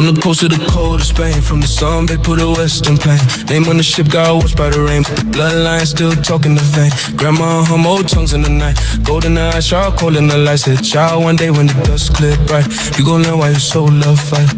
From the coast to the cold of Spain, from the sun back to the western plain. Name on the ship got washed by the rain, but the bloodline still talking the vein. Grandma hum old tongues in the night, golden eyes, charcoal in the light. Said child, one day when the dust clear bright, you gon' learn why your soul love fight.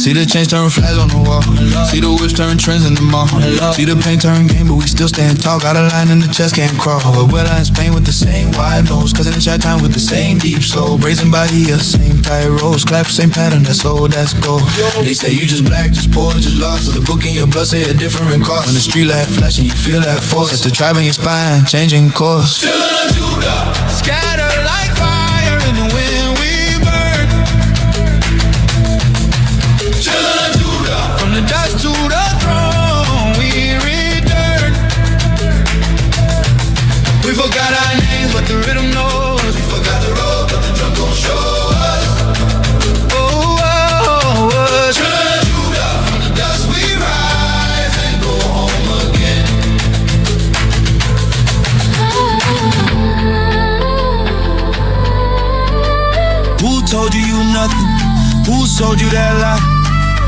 See the chains turn flags on the wall. See the whips turn trends in the mall. See the pain turn game, but we still stand tall. Got a line in the chest, can't crawl. But we're in Spain with the same wide nose, cause in the chat time with the same deep soul. Brazen body, same tight rolls. Clap, same pattern, that's old, that's gold. They say you just black, just poor, just lost. So the book in your blood say a different cost. When the street light flashing, you feel that force. It's the tribe in your spine, changing course. Children of Judah, scattered like fire in the wind, we burn. Children of Judah, from the dust to the throne, we return. We forgot our names, but the rhythm knows. We forgot the road, but the drum gon' show us. Children of Judah, from the dust we rise and go home again. Who told you nothing? Who sold you that lie?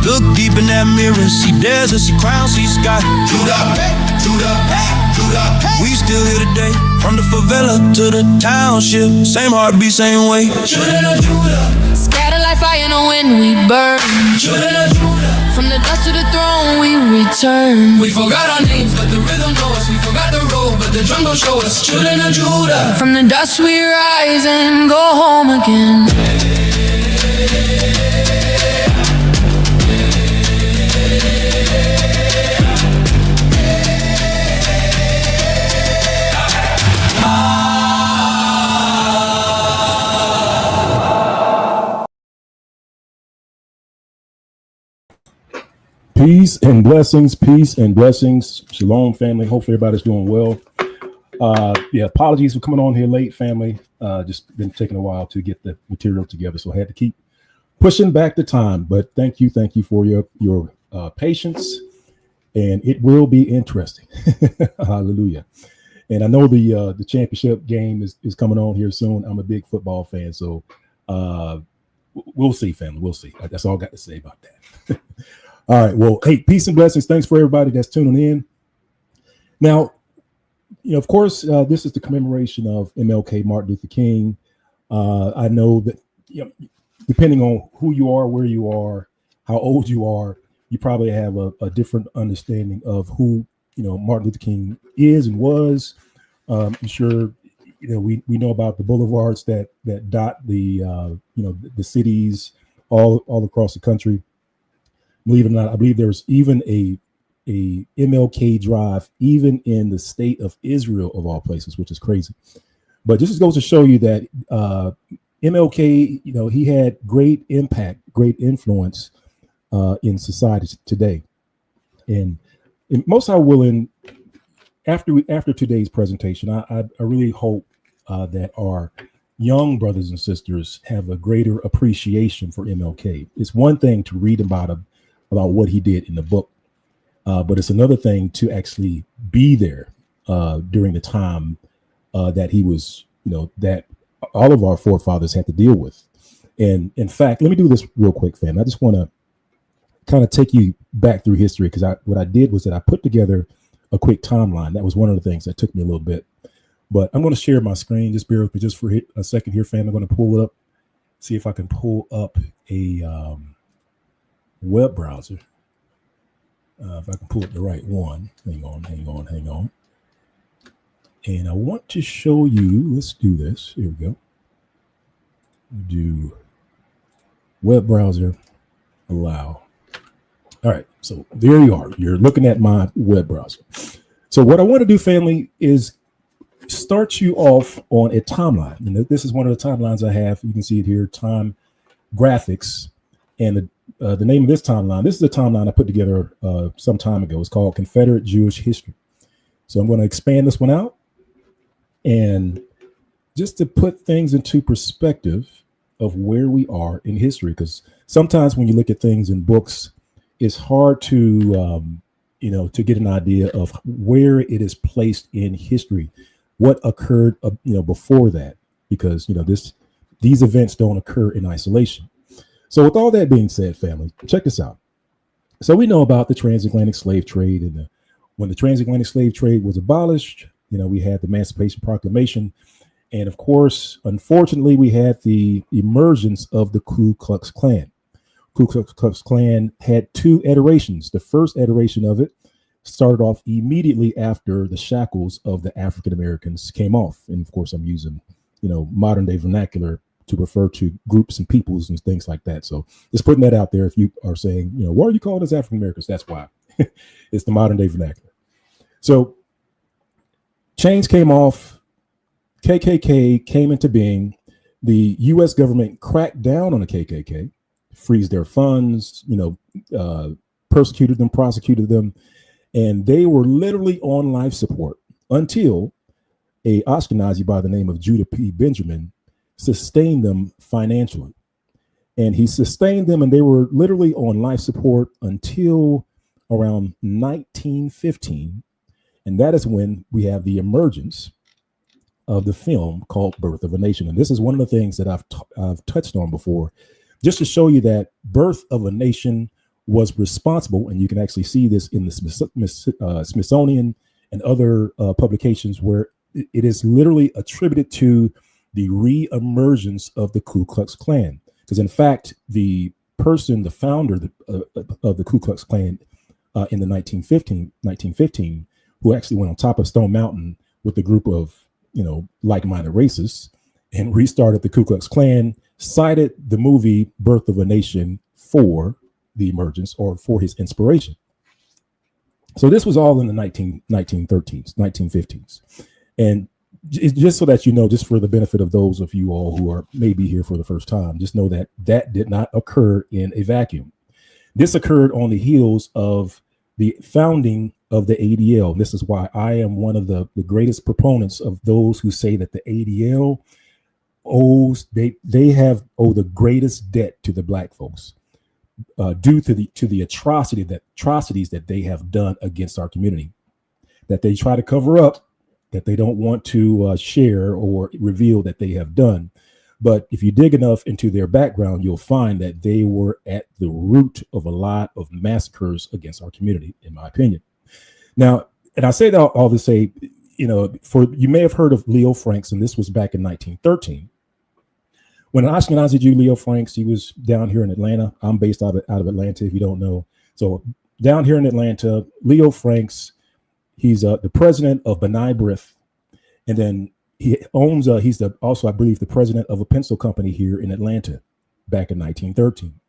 Look deep in that mirror, see desert, see crown, see sky. Judah, hey, Judah, hey, Judah, hey. We still here today, from the favela to the township. Same heartbeat, same way. Children of Judah, scattered like fire in the wind, we burn. Children of Judah, from the dust to the throne, we return. We forgot our names, but the rhythm knows us. We forgot the road, but the drum gon' show us. Children of Judah, from the dust we rise and go home again. Peace and blessings. Shalom, family. Hopefully everybody's doing well. Apologies for coming on here late, family. Just been taking a while to get the material together, so I had to keep pushing back the time. But thank you for your patience, and it will be interesting. Hallelujah. And I know the championship game is coming on here soon. I'm a big football fan, so we'll see, family. We'll see. That's all I got to say about that. All right. Well, hey, peace and blessings. Thanks for everybody that's tuning in. Now, of course, this is the commemoration of MLK, Martin Luther King. I know that, depending on who you are, where you are, how old you are, you probably have a different understanding of who, Martin Luther King is and was. I'm sure, we know about the boulevards that dot the cities all across the country. Believe it or not, I believe there was even a MLK drive, even in the state of Israel, of all places, which is crazy. But this just goes to show you that MLK, he had great impact, great influence in society today. And most are willing, after today's presentation, I really hope that our young brothers and sisters have a greater appreciation for MLK. It's one thing to read about him, about what he did in the book, but it's another thing to actually be there during the time that he was, that all of our forefathers had to deal with. And in fact, let me do this real quick, fam. I just want to kind of take you back through history, because what I did was that I put together a quick timeline. That was one of the things that took me a little bit, but I'm going to share my screen. Just bear with me just for a second here, fam. I'm going to pull it up, see if I can pull up a web browser. If I can pull up the right one. Hang on. And I want to show you, let's do this. Here we go. Do web browser allow. All right, so there you are. You're looking at my web browser. So what I want to do, family, is start you off on a timeline. And this is one of the timelines I have. You can see it here, time graphics. And the name of this timeline, this is a timeline I put together some time ago. It's called Confederate Jewish History. So I'm going to expand this one out. And just to put things into perspective of where we are in history, because sometimes when you look at things in books, it's hard to, to get an idea of where it is placed in history, what occurred, before that, because, this these events don't occur in isolation. So with all that being said, family, check this out. So we know about the transatlantic slave trade, and when the transatlantic slave trade was abolished, we had the Emancipation Proclamation. And of course, unfortunately, we had the emergence of the Ku Klux Klan. Ku Klux Klan had two iterations. The first iteration of it started off immediately after the shackles of the African Americans came off. And of course, I'm using, modern day vernacular to refer to groups and peoples and things like that. So just putting that out there. If you are saying, why are you calling us African Americans? That's why. It's the modern day vernacular. So chains came off. KKK came into being. The U.S. government cracked down on the KKK, freeze their funds, persecuted them, prosecuted them, and they were literally on life support until a Ashkenazi by the name of Judah P. Benjamin sustained them financially. And he sustained them, and they were literally on life support until around 1915. And that is when we have the emergence of the film called Birth of a Nation. And this is one of the things that I've touched on before, just to show you that Birth of a Nation was responsible. And you can actually see this in the Smithsonian and other publications, where it is literally attributed to the re-emergence of the Ku Klux Klan. Because in fact, the founder of the Ku Klux Klan in the 1915, who actually went on top of Stone Mountain with a group of, like-minded racists and restarted the Ku Klux Klan, cited the movie Birth of a Nation for the emergence, or for his inspiration. So this was all in the 1913s, 1915s. And just so that just for the benefit of those of you all who are maybe here for the first time, just know that that did not occur in a vacuum. This occurred on the heels of the founding of the ADL. This is why I am one of the greatest proponents of those who say that the ADL owes the greatest debt to the Black folks, due to the atrocities that they have done against our community, that they try to cover up, that they don't want to share or reveal that they have done. But if you dig enough into their background, you'll find that they were at the root of a lot of massacres against our community, in my opinion. Now, and I say that all to say, you may have heard of Leo Franks, and this was back in 1913. When an Ashkenazi Jew, Leo Franks, he was down here in Atlanta. I'm based out of Atlanta, if you don't know. So down here in Atlanta, Leo Franks, he's the president of B'nai B'rith, and then he owns he's also, I believe, the president of a pencil company here in Atlanta back in 1913.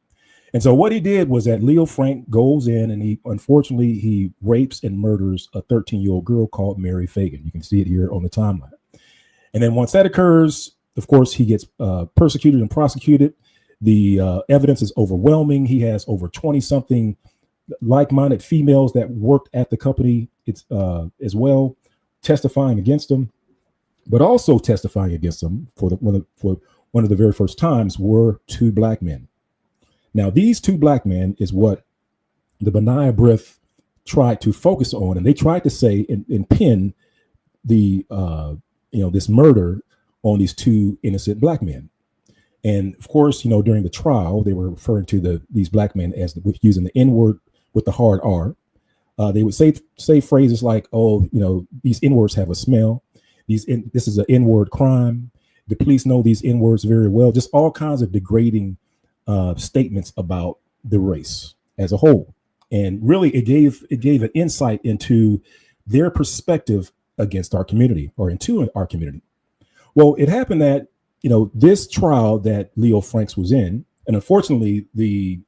And so what he did was that Leo Frank goes in and he rapes and murders a 13-year-old girl called Mary Fagan. You can see it here on the timeline. And then once that occurs, of course, he gets persecuted and prosecuted. The evidence is overwhelming. He has over 20-something like-minded females that worked at the company as well, testifying against him. But also testifying against him for one of the very first times were two Black men. Now, these two Black men is what the B'nai B'rith tried to focus on, and they tried to say and pin the this murder on these two innocent Black men. And of course, during the trial, they were referring to these Black men as using the N word with the hard R. They would say phrases like, "Oh, these N words have a smell. This is an N word crime. The police know these N words very well." Just all kinds of degrading statements about the race as a whole. And really, it gave an insight into their perspective against our community, or into our community. Well, it happened that this trial that Leo Franks was in, and unfortunately, the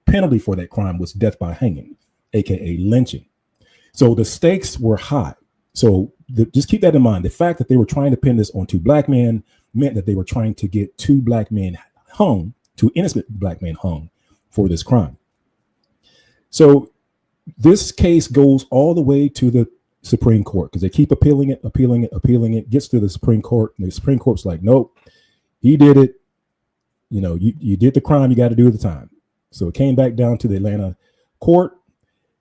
penalty for that crime was death by hanging, aka lynching. So the stakes were high. So just keep that in mind. The fact that they were trying to pin this on two Black men meant that they were trying to get two Black men hung, two innocent Black men hung for this crime. So this case goes all the way to the Supreme Court, because they keep appealing it, gets to the Supreme Court, and the Supreme Court's like, nope, he did it. You did the crime, you got to do the time. So it came back down to the Atlanta court,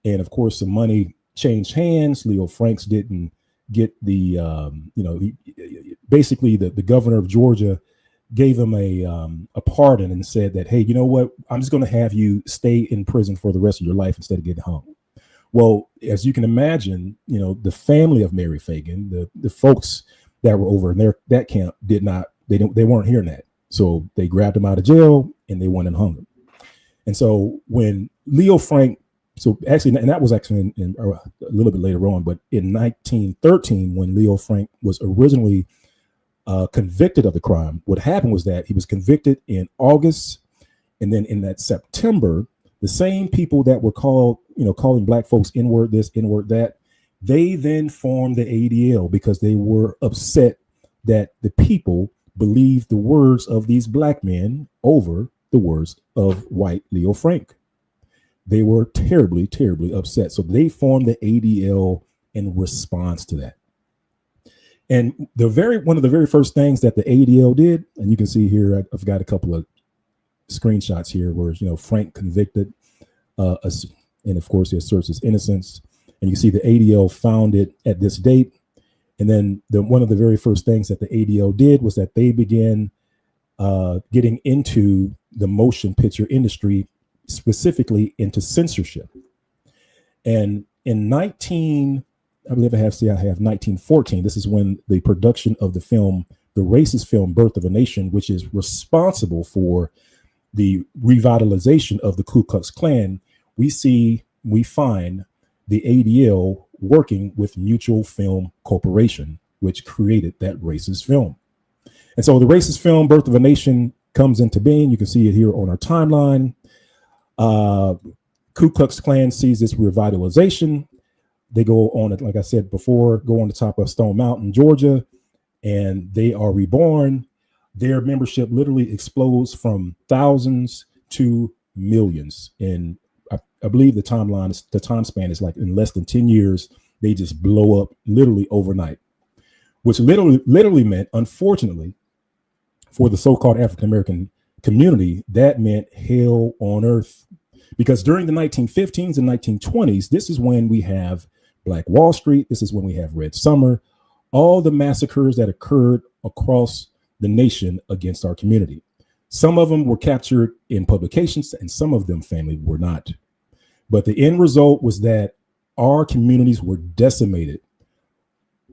and of course some money changed hands. Leo Franks didn't get the basically the governor of Georgia gave him a pardon and said that, hey, you know what? I'm just going to have you stay in prison for the rest of your life instead of getting hung. Well, as you can imagine, you know, the family of Mary Fagan, the folks that were over in that camp they weren't hearing that. So they grabbed him out of jail and they went and hung him. And so when Leo Frank, so actually, and that was actually in a little bit later on, but in 1913, when Leo Frank was originally convicted of the crime, what happened was that he was convicted in August, and then in that September, the same people that were calling black folks N-word this, N-word that, they then formed the ADL because they were upset that the people believed the words of these black men over the words of white Leo Frank. They were terribly, terribly upset. So they formed the ADL in response to that. And one of the very first things that the ADL did, and you can see here, I've got a couple of screenshots here where, you know, Frank convicted, and of course he asserts his innocence. And you see the ADL founded at this date. And then one of the very first things that the ADL did was that they began getting into the motion picture industry, specifically into censorship. And in 1914, this is when the production of the film, the racist film Birth of a Nation, which is responsible for the revitalization of the Ku Klux Klan, we find the ADL working with Mutual Film Corporation, which created that racist film. And so the racist film Birth of a Nation comes into being. You can see it here on our timeline. Ku Klux Klan sees this revitalization. They go on, like I said before, go on the top of Stone Mountain, Georgia, and they are reborn. Their membership literally explodes from thousands to millions. And I believe the time span is like in less than 10 years, they just blow up literally overnight, which literally meant, unfortunately, for the so-called African-American community, that meant hell on earth. Because during the 1915s and 1920s, this is when we have Black Wall Street. This is when we have Red Summer, all the massacres that occurred across the nation against our community. Some of them were captured in publications and some of them, family, were not. But the end result was that our communities were decimated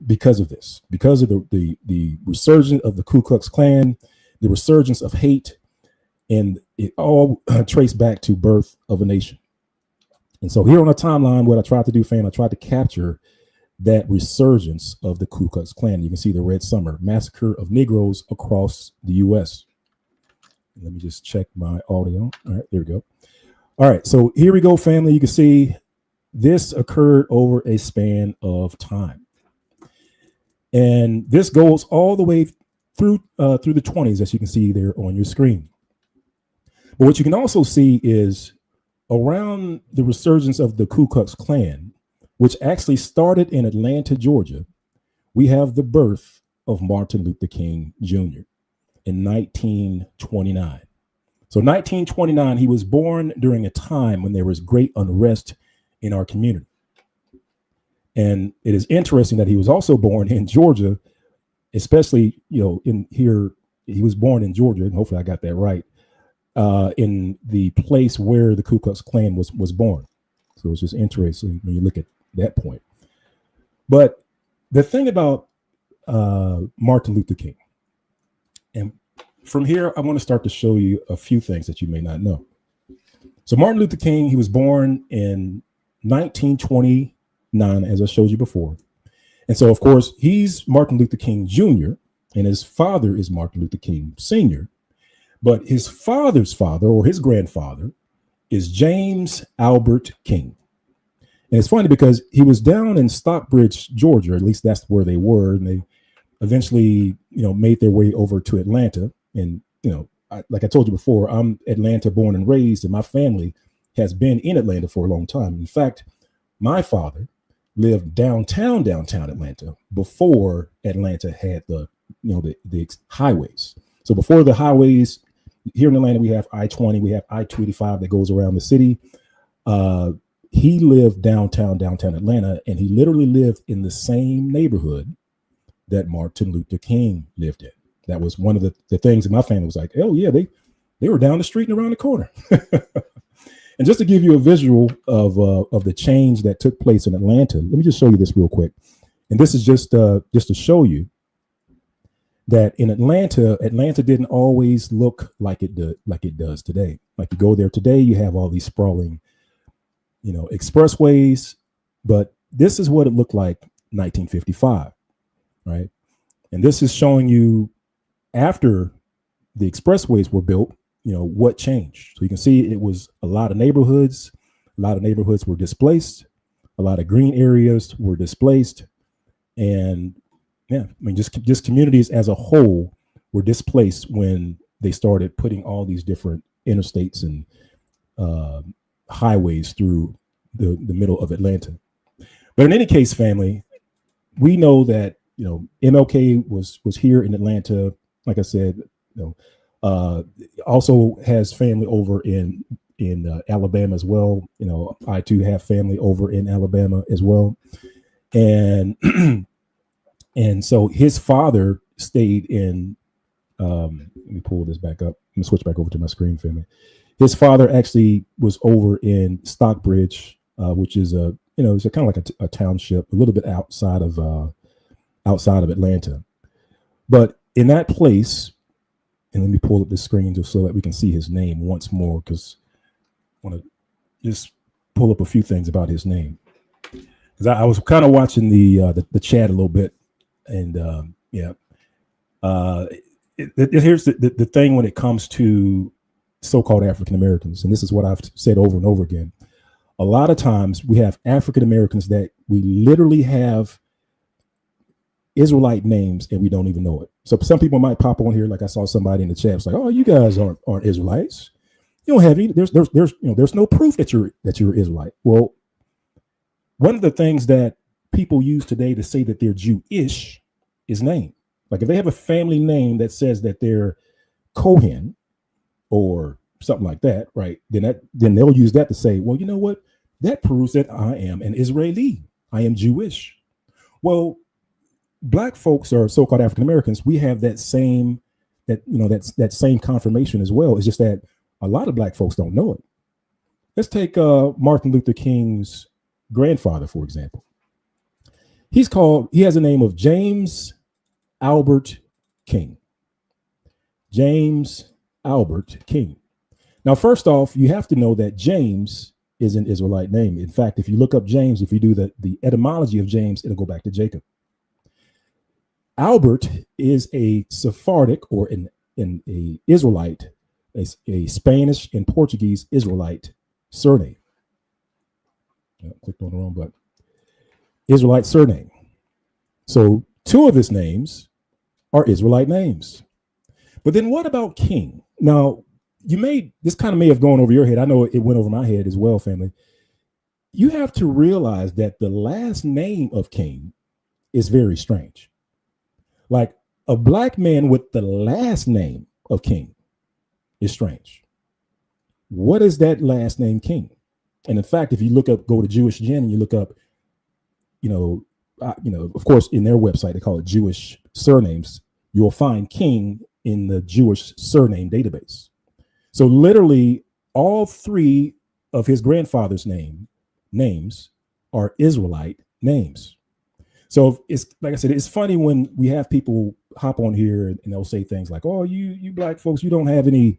because of this, because of the resurgence of the Ku Klux Klan, the resurgence of hate, and it all traced back to Birth of a Nation. And so here on the timeline, what I tried to do, fam, I tried to capture that resurgence of the Ku Klux Klan. You can see the Red Summer, massacre of Negroes across the U.S. Let me just check my audio. All right, there we go. All right, so here we go, family. You can see this occurred over a span of time. And this goes all the way through the 20s, as you can see there on your screen. But what you can also see is around the resurgence of the Ku Klux Klan, which actually started in Atlanta, Georgia, we have the birth of Martin Luther King Jr. in 1929. So 1929, he was born during a time when there was great unrest in our community. And it is interesting that he was also born in Georgia, especially, in here, he was born in Georgia, and hopefully I got that right, in the place where the Ku Klux Klan was born. So it's just interesting when you look at that point. But the thing about Martin Luther King, and from here, I want to start to show you a few things that you may not know. So Martin Luther King, he was born in 1929, as I showed you before. And so, of course, he's Martin Luther King Jr., and his father is Martin Luther King Sr., but his father's father, or his grandfather, is James Albert King. And it's funny because he was down in Stockbridge, Georgia, at least that's where they were, and they eventually, made their way over to Atlanta. And, like I told you before, I'm Atlanta born and raised, and my family has been in Atlanta for a long time. In fact, my father lived downtown Atlanta before Atlanta had the highways. So before the highways, here in Atlanta, we have I-20, we have I-285 that goes around the city. He lived downtown Atlanta, and he literally lived in the same neighborhood that Martin Luther King lived in. That was one of the things in my family was like, oh yeah, they were down the street and around the corner. And just to give you a visual of the change that took place in Atlanta, let me just show you this real quick. And this is just to show you that in Atlanta didn't always look like it does today. Like you go there today, you have all these sprawling, expressways, but this is what it looked like 1955, right? And this is showing you after the expressways were built, what changed. So you can see it was a lot of neighborhoods were displaced, a lot of green areas were displaced, and yeah, I mean just communities as a whole were displaced when they started putting all these different interstates and highways through the middle of Atlanta. But in any case, family, we know that MLK was here in Atlanta. Like I said, also has family over in Alabama as well. I too have family over in Alabama as well, and and so his father stayed in. Let me pull this back up. Let me switch back over to my screen, family. His father actually was over in Stockbridge, which is it's kind of like a township, a little bit outside of Atlanta. But in that place, and let me pull up the screen just so that we can see his name once more, because I want to just pull up a few things about his name. Because I was kind of watching the chat a little bit, and here's the thing when it comes to so-called African Americans, and this is what I've said over and over again. A lot of times we have African Americans that we literally have Israelite names and we don't even know it. So some people might pop on here, like I saw somebody in the chat, it's like, oh, you guys aren't Israelites. You don't have any. There's no proof that you're Israelite. Well, one of the things that people use today to say that they're Jewish is name. Like if they have a family name that says that they're Cohen or something like that, right? Then they'll use that to say, well, you know what? That proves that I am an Israeli. I am Jewish. Well, Black folks or so-called African Americans, we have that same confirmation as well. It's just that a lot of Black folks don't know it. Let's take Martin Luther King's grandfather, for example. He has a name of James Albert King. James Albert King. Now, first off, you have to know that James is an Israelite name. In fact, if you look up James, if you do the etymology of James, it'll go back to Jacob. Albert is a Sephardic or an Israelite, a Spanish and Portuguese Israelite surname. I clicked on the wrong button. Israelite surname. So two of his names are Israelite names. But then what about King? Now, this kind of may have gone over your head. I know it went over my head as well, family. You have to realize that the last name of King is very strange. Like a Black man with the last name of King is strange. What is that last name King? And in fact, if you go to Jewish Gen and you look up, of course, in their website, they call it Jewish surnames, you'll find King in the Jewish surname database. So literally all three of his grandfather's names are Israelite names. So it's like I said, it's funny when we have people hop on here and they'll say things like, oh, you Black folks, you don't have any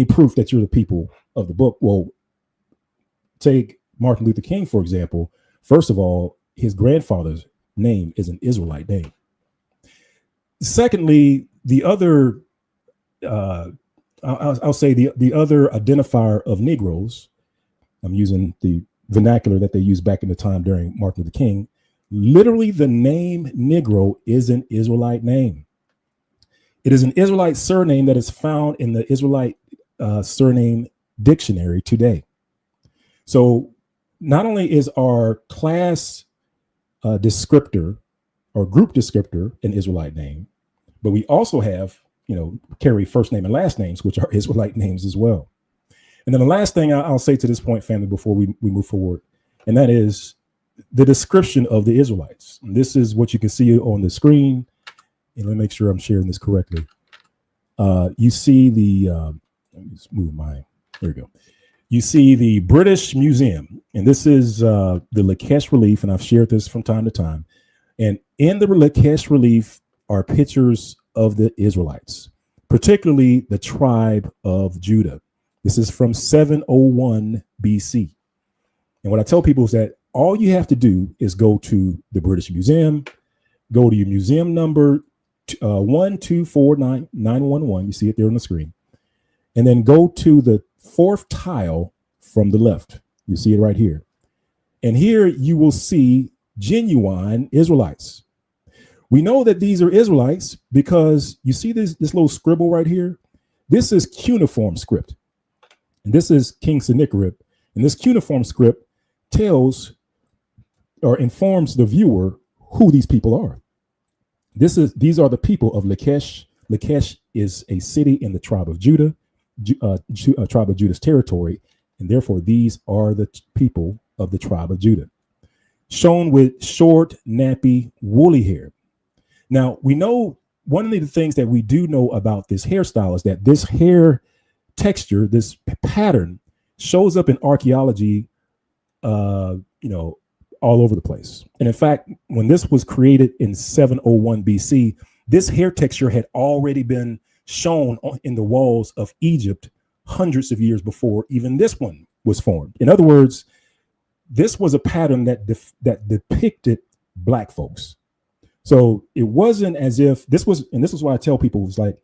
proof that you're the people of the book. Well, take Martin Luther King, for example. First of all, his grandfather's name is an Israelite name. Secondly, the other, I'll say the other identifier of Negroes, I'm using the vernacular that they used back in the time during Martin Luther King, literally the name Negro is an Israelite name. It is an Israelite surname that is found in the Israelite surname dictionary today. So not only is our class descriptor or group descriptor an Israelite name, but we also have, carry first name and last names, which are Israelite names as well. And then the last thing I'll say to this point, family, before we move forward, and that is the description of the Israelites. And this is what you can see on the screen. And let me make sure I'm sharing this correctly. You see let me just move there we go. You see the British Museum, and this is the Lakesh relief, and I've shared this from time to time. And in the Lakesh relief are pictures of the Israelites, particularly the tribe of Judah. This is from 701 BC. And what I tell people is that all you have to do is go to the British Museum, go to your museum number 1249911. You see it there on the screen. And then go to the fourth tile from the left. You see it right here. And here you will see genuine Israelites. We know that these are Israelites because you see this little scribble right here. This is cuneiform script. And this is King Sennacherib. And this cuneiform script tells or informs the viewer who these people are. These are the people of Lakesh. Lakesh is a city in the tribe of Judah, tribe of Judah's territory, and therefore these are the people of the tribe of Judah, shown with short, nappy, woolly hair. Now, we know one of the things that we do know about this hairstyle is that this hair texture, this pattern, shows up in archaeology, all over the place. And in fact, when this was created in 701 BC, this hair texture had already been shown in the walls of Egypt hundreds of years before even this one was formed. In other words, this was a pattern that depicted Black folks. So it wasn't as if this was, and this is why I tell people, it's like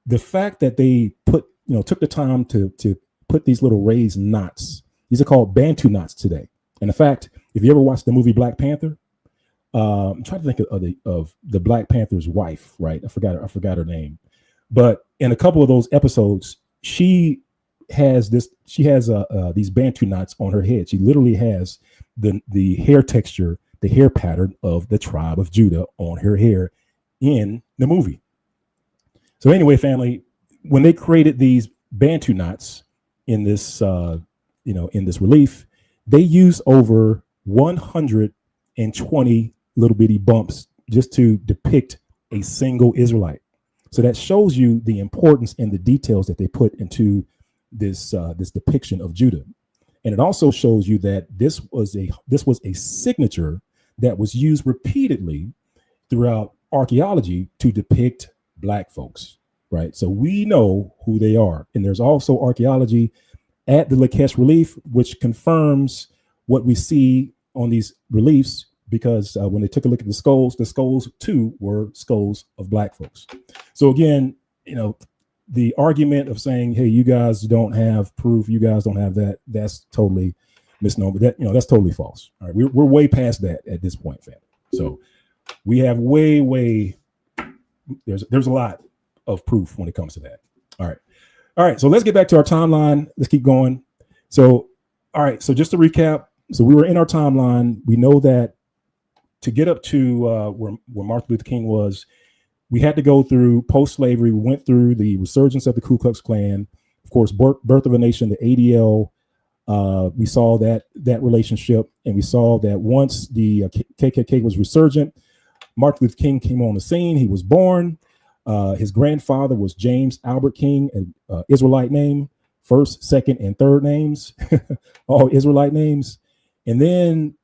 the fact that they took the time to put these little raised knots. These are called Bantu knots today. And in fact, if you ever watched the movie Black Panther, I'm trying to think of the Black Panther's wife, right? I forgot her name. But in a couple of those episodes, she has these Bantu knots on her head. She literally has the hair texture, the hair pattern of the tribe of Judah on her hair in the movie. So anyway, family, when they created these Bantu knots in this, in this relief, they used over 120 little bitty bumps just to depict a single Israelite. So that shows you the importance and the details that they put into this depiction of Judah. And it also shows you that this was a signature that was used repeatedly throughout archaeology to depict Black folks, right? So we know who they are. And there's also archaeology at the Lakesh relief, which confirms what we see on these reliefs, because when they took a look at the skulls too were skulls of Black folks. So again, the argument of saying, hey, you guys don't have proof, you guys don't have that, that's totally misnomer. That's totally false. All right, we're way past that at this point, family. So we have there's a lot of proof when it comes to that. All right. So let's get back to our timeline. Let's keep going. So, all right. So just to recap, so we were in our timeline. We know that to get up to where Martin Luther King was, we had to go through post-slavery. We went through the resurgence of the Ku Klux Klan, of course, Birth of a Nation, the ADL. We saw that relationship, and we saw that once the KKK was resurgent, Martin Luther King came on the scene. He was born. His grandfather was James Albert King, an Israelite name, first, second, and third names, all Israelite names. And then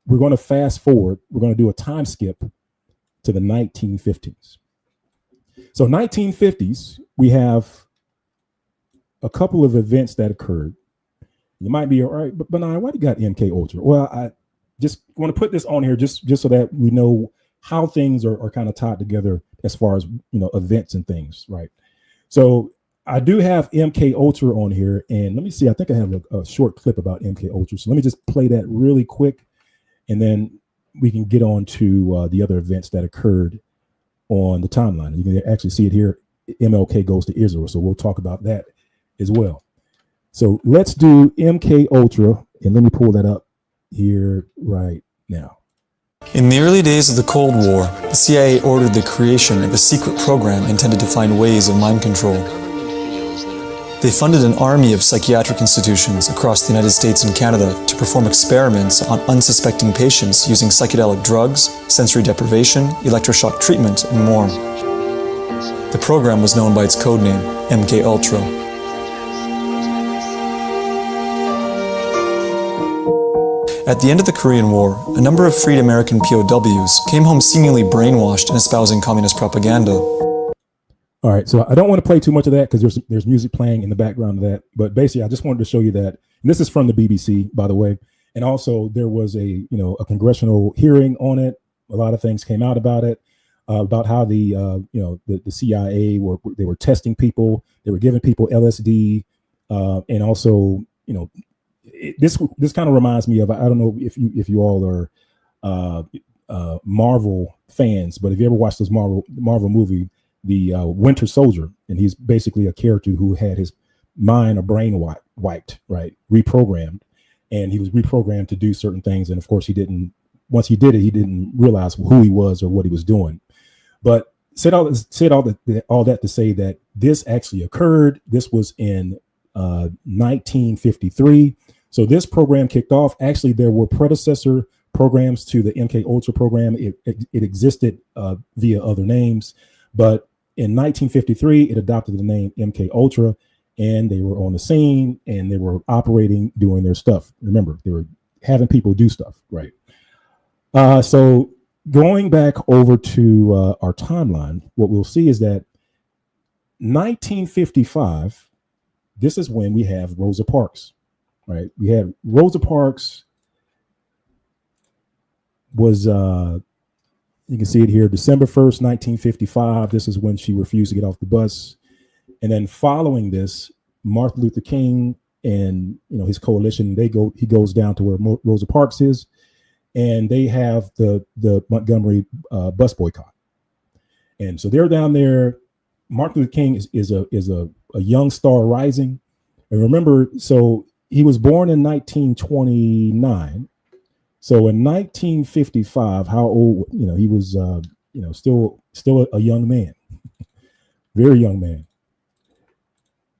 we're going to fast forward. We're going to do a time skip to the 1950s. So 1950s, we have a couple of events that occurred. You might be all right, but Benai, why do you got MK Ultra? Well, I just want to put this on here just so that we know how things are kind of tied together as far as events and things, right? So I do have MK Ultra on here, and let me see. I think I have a short clip about MK Ultra. So let me just play that really quick, and then we can get on to the other events that occurred on the timeline. You can actually see it here. MLK goes to Israel, so we'll talk about that as well. So let's do MK Ultra, and let me pull that up here right now. In the early days of the Cold War, the CIA ordered the creation of a secret program intended to find ways of mind control. They funded an army of psychiatric institutions across the United States and Canada to perform experiments on unsuspecting patients using psychedelic drugs, sensory deprivation, electroshock treatment, and more. The program was known by its codename, MK Ultra. At the end of the Korean War, a number of freed American POWs came home seemingly brainwashed and espousing communist propaganda. All right, so I don't want to play too much of that because there's music playing in the background of that. But basically, I just wanted to show you that. And this is from the BBC, by the way. And also, there was a congressional hearing on it. A lot of things came out about it, about how the CIA were testing people. They were giving people LSD, and also this kind of reminds me of, I don't know if you all are Marvel fans, but if you ever watched this Marvel movie, the Winter Soldier, and he's basically a character who had his mind or brain wiped, right, reprogrammed, and he was reprogrammed to do certain things, and of course once he did it, he didn't realize who he was or what he was doing. But said all that to say that this actually occurred. This was in 1953. So this program kicked off. Actually, there were predecessor programs to the MK Ultra program. It existed via other names, but in 1953, it adopted the name MK Ultra, and they were on the scene and they were operating, doing their stuff. Remember, they were having people do stuff, right? So going back over to our timeline, what we'll see is that 1955, this is when we have Rosa Parks, right? We had Rosa Parks was, you can see it here, December 1st, 1955. This is when she refused to get off the bus. And then following this, Martin Luther King and his coalition, he goes down to where Rosa Parks is, and they have the Montgomery bus boycott. And so they're down there. Martin Luther King is a young star rising. And remember, so he was born in 1929. So in 1955, how old? He was still a young man, very young man.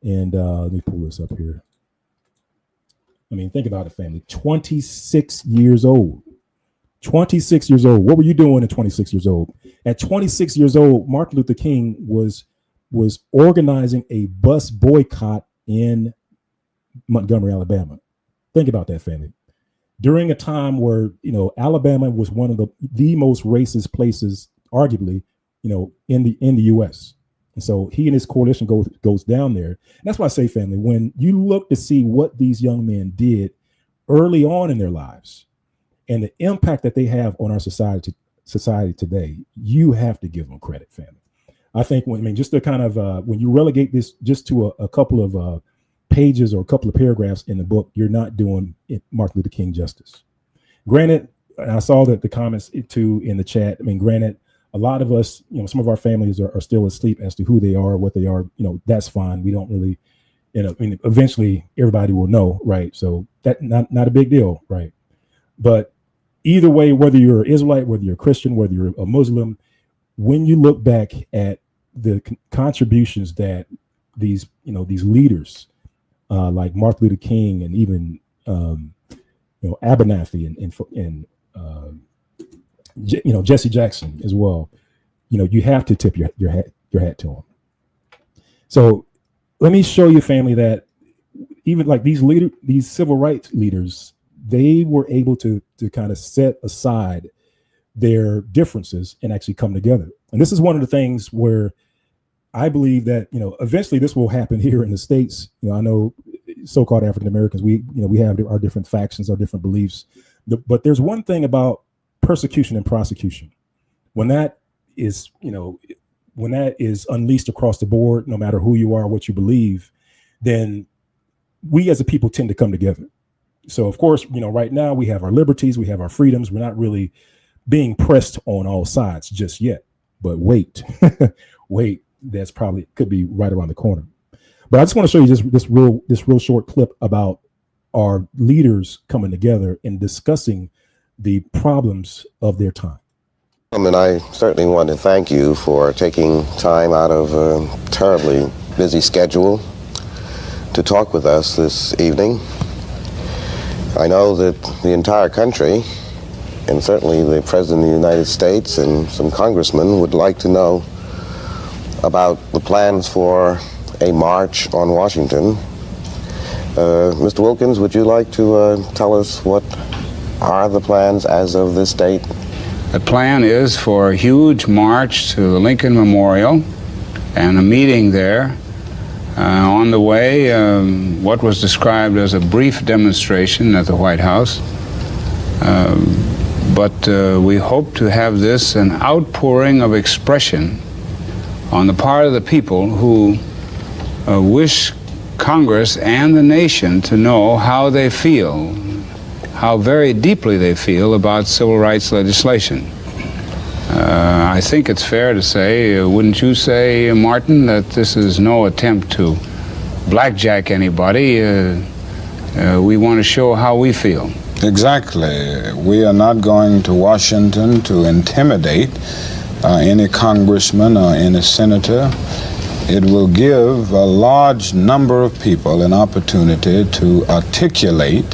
And let me pull this up here. I mean, think about it, family. 26 years old. 26 years old. What were you doing at 26 years old? At 26 years old, Martin Luther King was organizing a bus boycott in Montgomery, Alabama. Think about that, family. During a time where, Alabama was one of the most racist places, arguably, in the U.S. And so he and his coalition goes down there. And that's why I say, family, when you look to see what these young men did early on in their lives and the impact that they have on our society today, you have to give them credit, family. I think just to kind of when you relegate this just to a couple of pages or a couple of paragraphs in the book, you're not doing Martin Luther King justice. Granted, I saw that the comments too in the chat. Granted, a lot of us, some of our families are still asleep as to who they are, what they are. That's fine. We don't really, eventually everybody will know, right? So that not a big deal, right? But either way, whether you're an Israelite, whether you're a Christian, whether you're a Muslim, when you look back at the contributions that these leaders like Martin Luther King and even Abernathy and Jesse Jackson as well, you have to tip your hat to them. So let me show you, family, that even like these civil rights leaders, they were able to kind of set aside their differences and actually come together. And this is one of the things where I believe that eventually this will happen here in the States. I know so-called African Americans, we have our different factions, our different beliefs, but there's one thing about persecution and prosecution. When that is unleashed across the board, no matter who you are, what you believe, then we as a people tend to come together. So of course, right now we have our liberties, we have our freedoms. We're not really being pressed on all sides just yet, but wait, that's probably could be right around the corner. But I just want to show you this real short clip about our leaders coming together and discussing the problems of their time. And I certainly want to thank you for taking time out of a terribly busy schedule to talk with us this evening. I know that the entire country, and certainly the President of the United States and some congressmen, would like to know about the plans for a march on Washington. Mr. Wilkins, would you like to tell us what are the plans as of this date? The plan is for a huge march to the Lincoln Memorial and a meeting there. On the way, what was described as a brief demonstration at the White House. But we hope to have this an outpouring of expression on the part of the people who wish Congress and the nation to know how they feel, how very deeply they feel about civil rights legislation. I think it's fair to say, wouldn't you say, Martin, that this is no attempt to blackjack anybody? We want to show how we feel. Exactly. We are not going to Washington to intimidate any congressman or any senator. It will give a large number of people an opportunity to articulate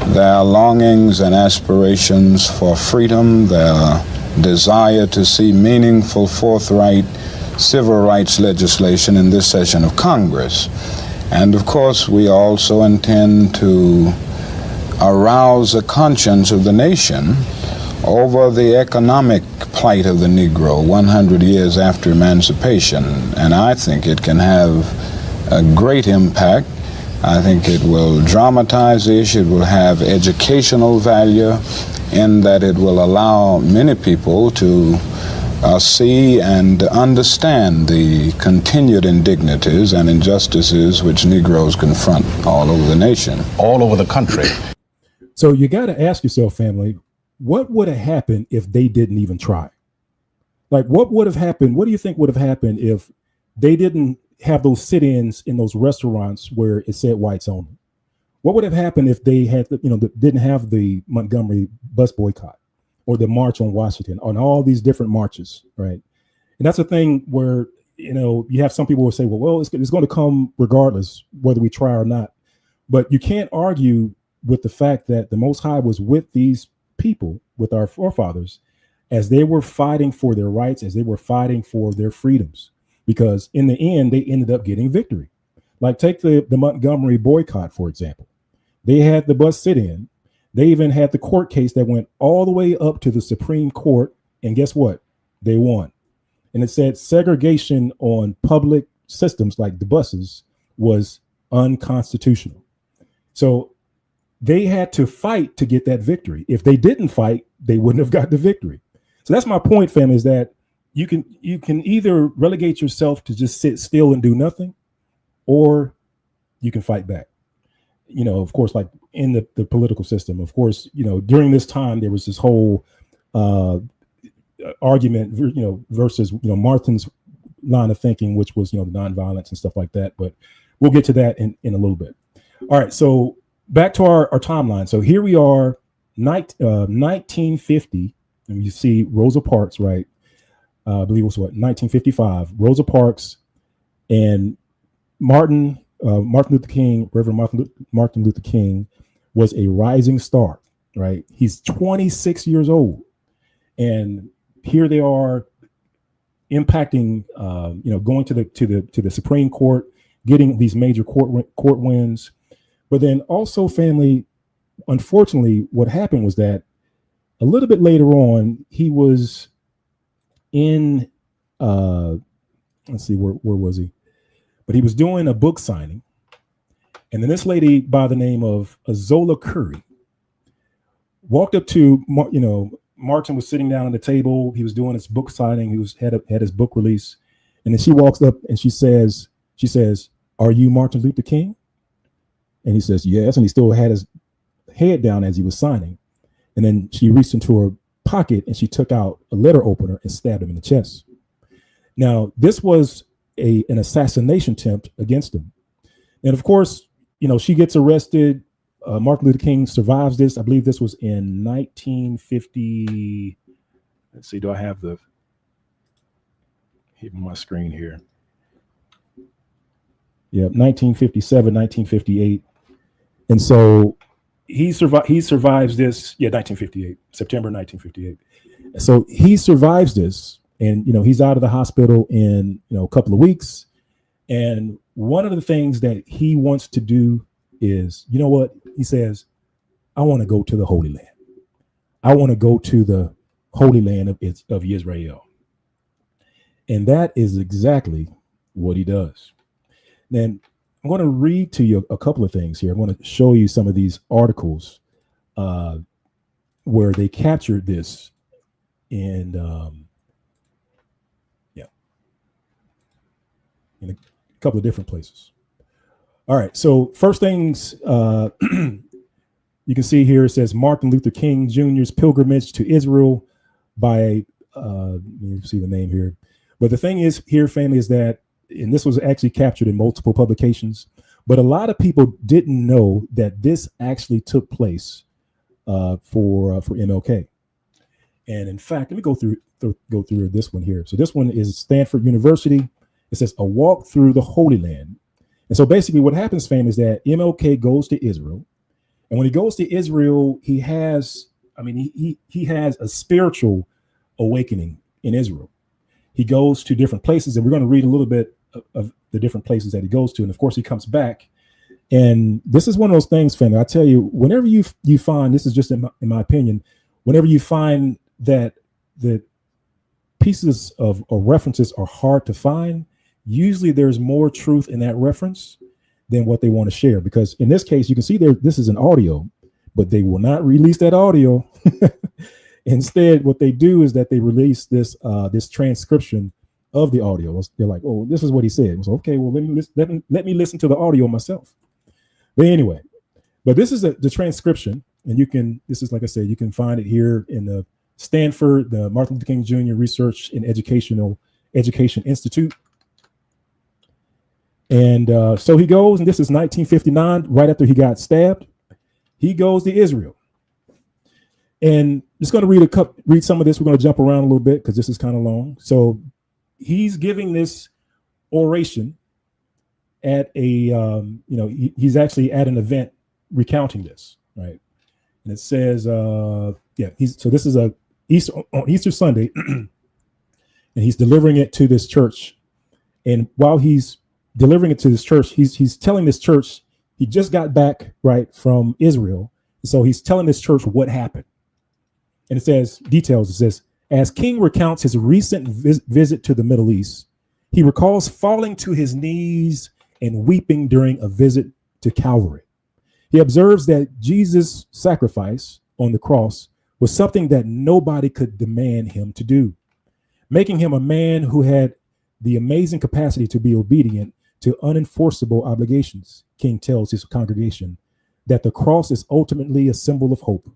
their longings and aspirations for freedom, their desire to see meaningful, forthright civil rights legislation in this session of Congress. And of course, we also intend to arouse the conscience of the nation over the economic plight of the Negro 100 years after emancipation. And I think it can have a great impact. I think it will dramatize the issue. It will have educational value in that it will allow many people to see and understand the continued indignities and injustices which Negroes confront all over the nation. All over the country. So you got to ask yourself, family, what would have happened if they didn't even try? Like, what would have happened? What do you think would have happened if they didn't have those sit-ins in those restaurants where it said whites only? What would have happened if they had, didn't have the Montgomery bus boycott or the March on Washington, on all these different marches, right? And that's a thing where, you have some people will say, well, it's going to come regardless, whether we try or not. But you can't argue with the fact that the Most High was with these people, with our forefathers, as they were fighting for their rights, as they were fighting for their freedoms, because in the end, they ended up getting victory. Like take the Montgomery boycott, for example. They had the bus sit-in. They even had the court case that went all the way up to the Supreme Court. And guess what? They won. And it said segregation on public systems like the buses was unconstitutional. So they had to fight to get that victory. If they didn't fight, they wouldn't have got the victory. So that's my point, fam, is that you can either relegate yourself to just sit still and do nothing, or you can fight back. Of course, like in the political system, of course, during this time, there was this whole argument, versus, Martin's line of thinking, which was, the nonviolence and stuff like that. But we'll get to that in a little bit. All right. So back to our timeline. So here we are, 1950, and you see Rosa Parks, right? I believe it was 1955, Rosa Parks and Martin Luther King, Reverend Martin Luther King, was a rising star, right? He's 26 years old, and here they are impacting, going to the Supreme Court, getting these major court wins. But then also, family, unfortunately, what happened was that a little bit later on, he was in, let's see, where was he? But he was doing a book signing. And then this lady by the name of Azola Curry walked up to, Martin was sitting down at the table. He was doing his book signing. He had his book release. And then she walks up and she says, "Are you Martin Luther King?" And he says, "Yes." And he still had his head down as he was signing. And then she reached into her pocket and she took out a letter opener and stabbed him in the chest. Now, this was an assassination attempt against him. And of course, she gets arrested. Martin Luther King survives this. I believe this was in 1950. Let's see, do I have the hit my screen here? Yeah, 1957, 1958. And so he survives this. Yeah, 1958, September 1958. So he survives this. And, he's out of the hospital in, a couple of weeks. And one of the things that he wants to do is, you know what? He says, I want to go to the Holy Land. I want to go to the Holy Land of Israel. And that is exactly what he does. Then I'm going to read to you a couple of things here. I want to show you some of these articles where they captured this in a couple of different places. All right. So first things you can see here, it says Martin Luther King Jr.'s pilgrimage to Israel by, let me see the name here. But the thing is here, family, is that, and this was actually captured in multiple publications, but a lot of people didn't know that this actually took place for MLK. And in fact, let me go through this one here. So this one is Stanford University. It says a walk through the Holy Land. And so basically what happens, fam, is that MLK goes to Israel. And when he goes to Israel, he has a spiritual awakening in Israel. He goes to different places, and we're going to read a little bit of the different places that he goes to. And of course, he comes back. And this is one of those things, family. I tell you, whenever you find, this is just in my opinion, whenever you find that the pieces of or references are hard to find, usually there's more truth in that reference than what they want to share. Because in this case, you can see this is an audio, but they will not release that audio. Instead, what they do is that they release this transcription of the audio. They're like, oh, this is what he said. So, okay, well, let me listen to the audio myself. But anyway, but this is the transcription, and this is, like I said, you can find it here in the Stanford, the Martin Luther King Jr. Research and Education Institute. And so he goes, and this is 1959, right after he got stabbed. He goes to Israel. And just going to read some of this. We're going to jump around a little bit because this is kind of long. So he's giving this oration at he's actually at an event recounting this, right? And it says, so this is on Easter Sunday, and he's delivering it to this church. And while he's delivering it to this church, he's telling this church he just got back from Israel. So he's telling this church what happened. And it says, details, it says, as King recounts his recent visit to the Middle East, he recalls falling to his knees and weeping during a visit to Calvary. He observes that Jesus' sacrifice on the cross was something that nobody could demand him to do, making him a man who had the amazing capacity to be obedient to unenforceable obligations. King tells his congregation that the cross is ultimately a symbol of hope.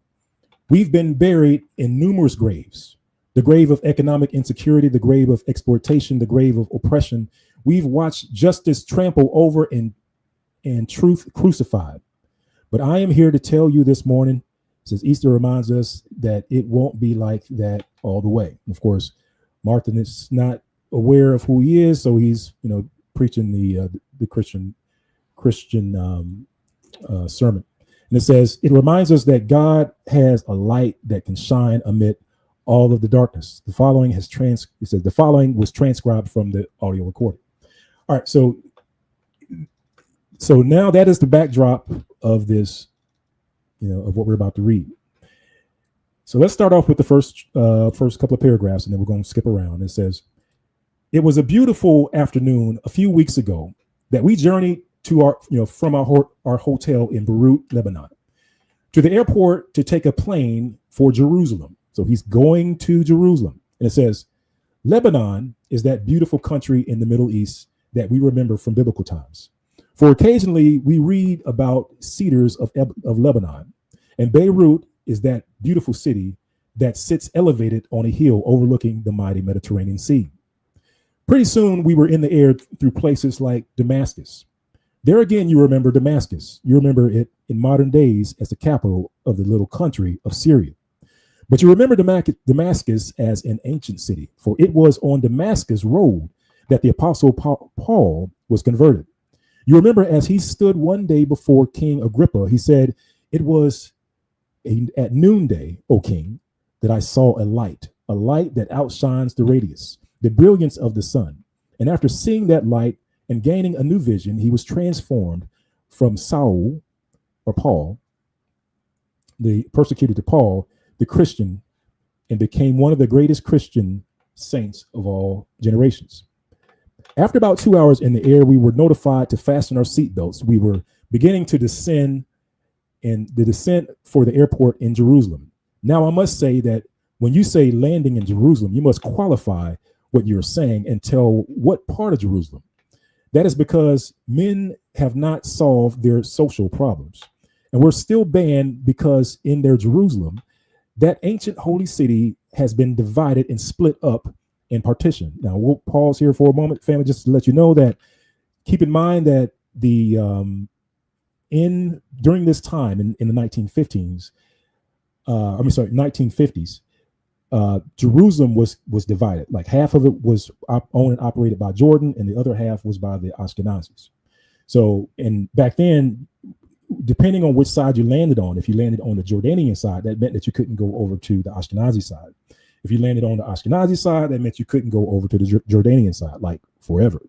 We've been buried in numerous graves, the grave of economic insecurity, the grave of exploitation, the grave of oppression. We've watched justice trampled over and truth crucified. But I am here to tell you this morning, since Easter reminds us that it won't be like that all the way. And of course, Martin is not aware of who he is, so he's preaching the Christian sermon. And it says, it reminds us that God has a light that can shine amid all of the darkness. The following was transcribed from the audio recording. All right, so now that is the backdrop of this, of what we're about to read. So let's start off with the first couple of paragraphs, and then we're going to skip around. It says, it was a beautiful afternoon a few weeks ago that we journeyed to from our hotel in Beirut, Lebanon, to the airport to take a plane for Jerusalem. So he's going to Jerusalem. And it says, Lebanon is that beautiful country in the Middle East that we remember from biblical times. For occasionally we read about cedars of Lebanon, and Beirut is that beautiful city that sits elevated on a hill overlooking the mighty Mediterranean Sea. Pretty soon we were in the air through places like Damascus. There again, you remember Damascus. You remember it in modern days as the capital of the little country of Syria. But you remember Damascus as an ancient city, for it was on Damascus road that the apostle Paul was converted. You remember as he stood one day before King Agrippa, he said, it was at noonday, O king, that I saw a light a light that outshines the radius, the brilliance of the sun. And after seeing that light and gaining a new vision, he was transformed from Saul, or Paul, the persecutor, to Paul, the Christian, and became one of the greatest Christian saints of all generations. After about 2 hours in the air, we were notified to fasten our seatbelts. We were beginning to descend in the descent for the airport in Jerusalem. Now, I must say that when you say landing in Jerusalem, you must qualify what you're saying and tell what part of Jerusalem. That is because men have not solved their social problems. And we're still banned because in their Jerusalem, that ancient holy city has been divided and split up and partitioned. Now, we'll pause here for a moment, family, just to let you know that keep in mind that the during this time in the 1950s, 1950s, Jerusalem was divided. Like half of it was owned and operated by Jordan, and the other half was by the Ashkenazis. So, and back then, depending on which side you landed on, if you landed on the Jordanian side, that meant that you couldn't go over to the Ashkenazi side. If you landed on the Ashkenazi side, that meant you couldn't go over to the Jordanian side, like forever.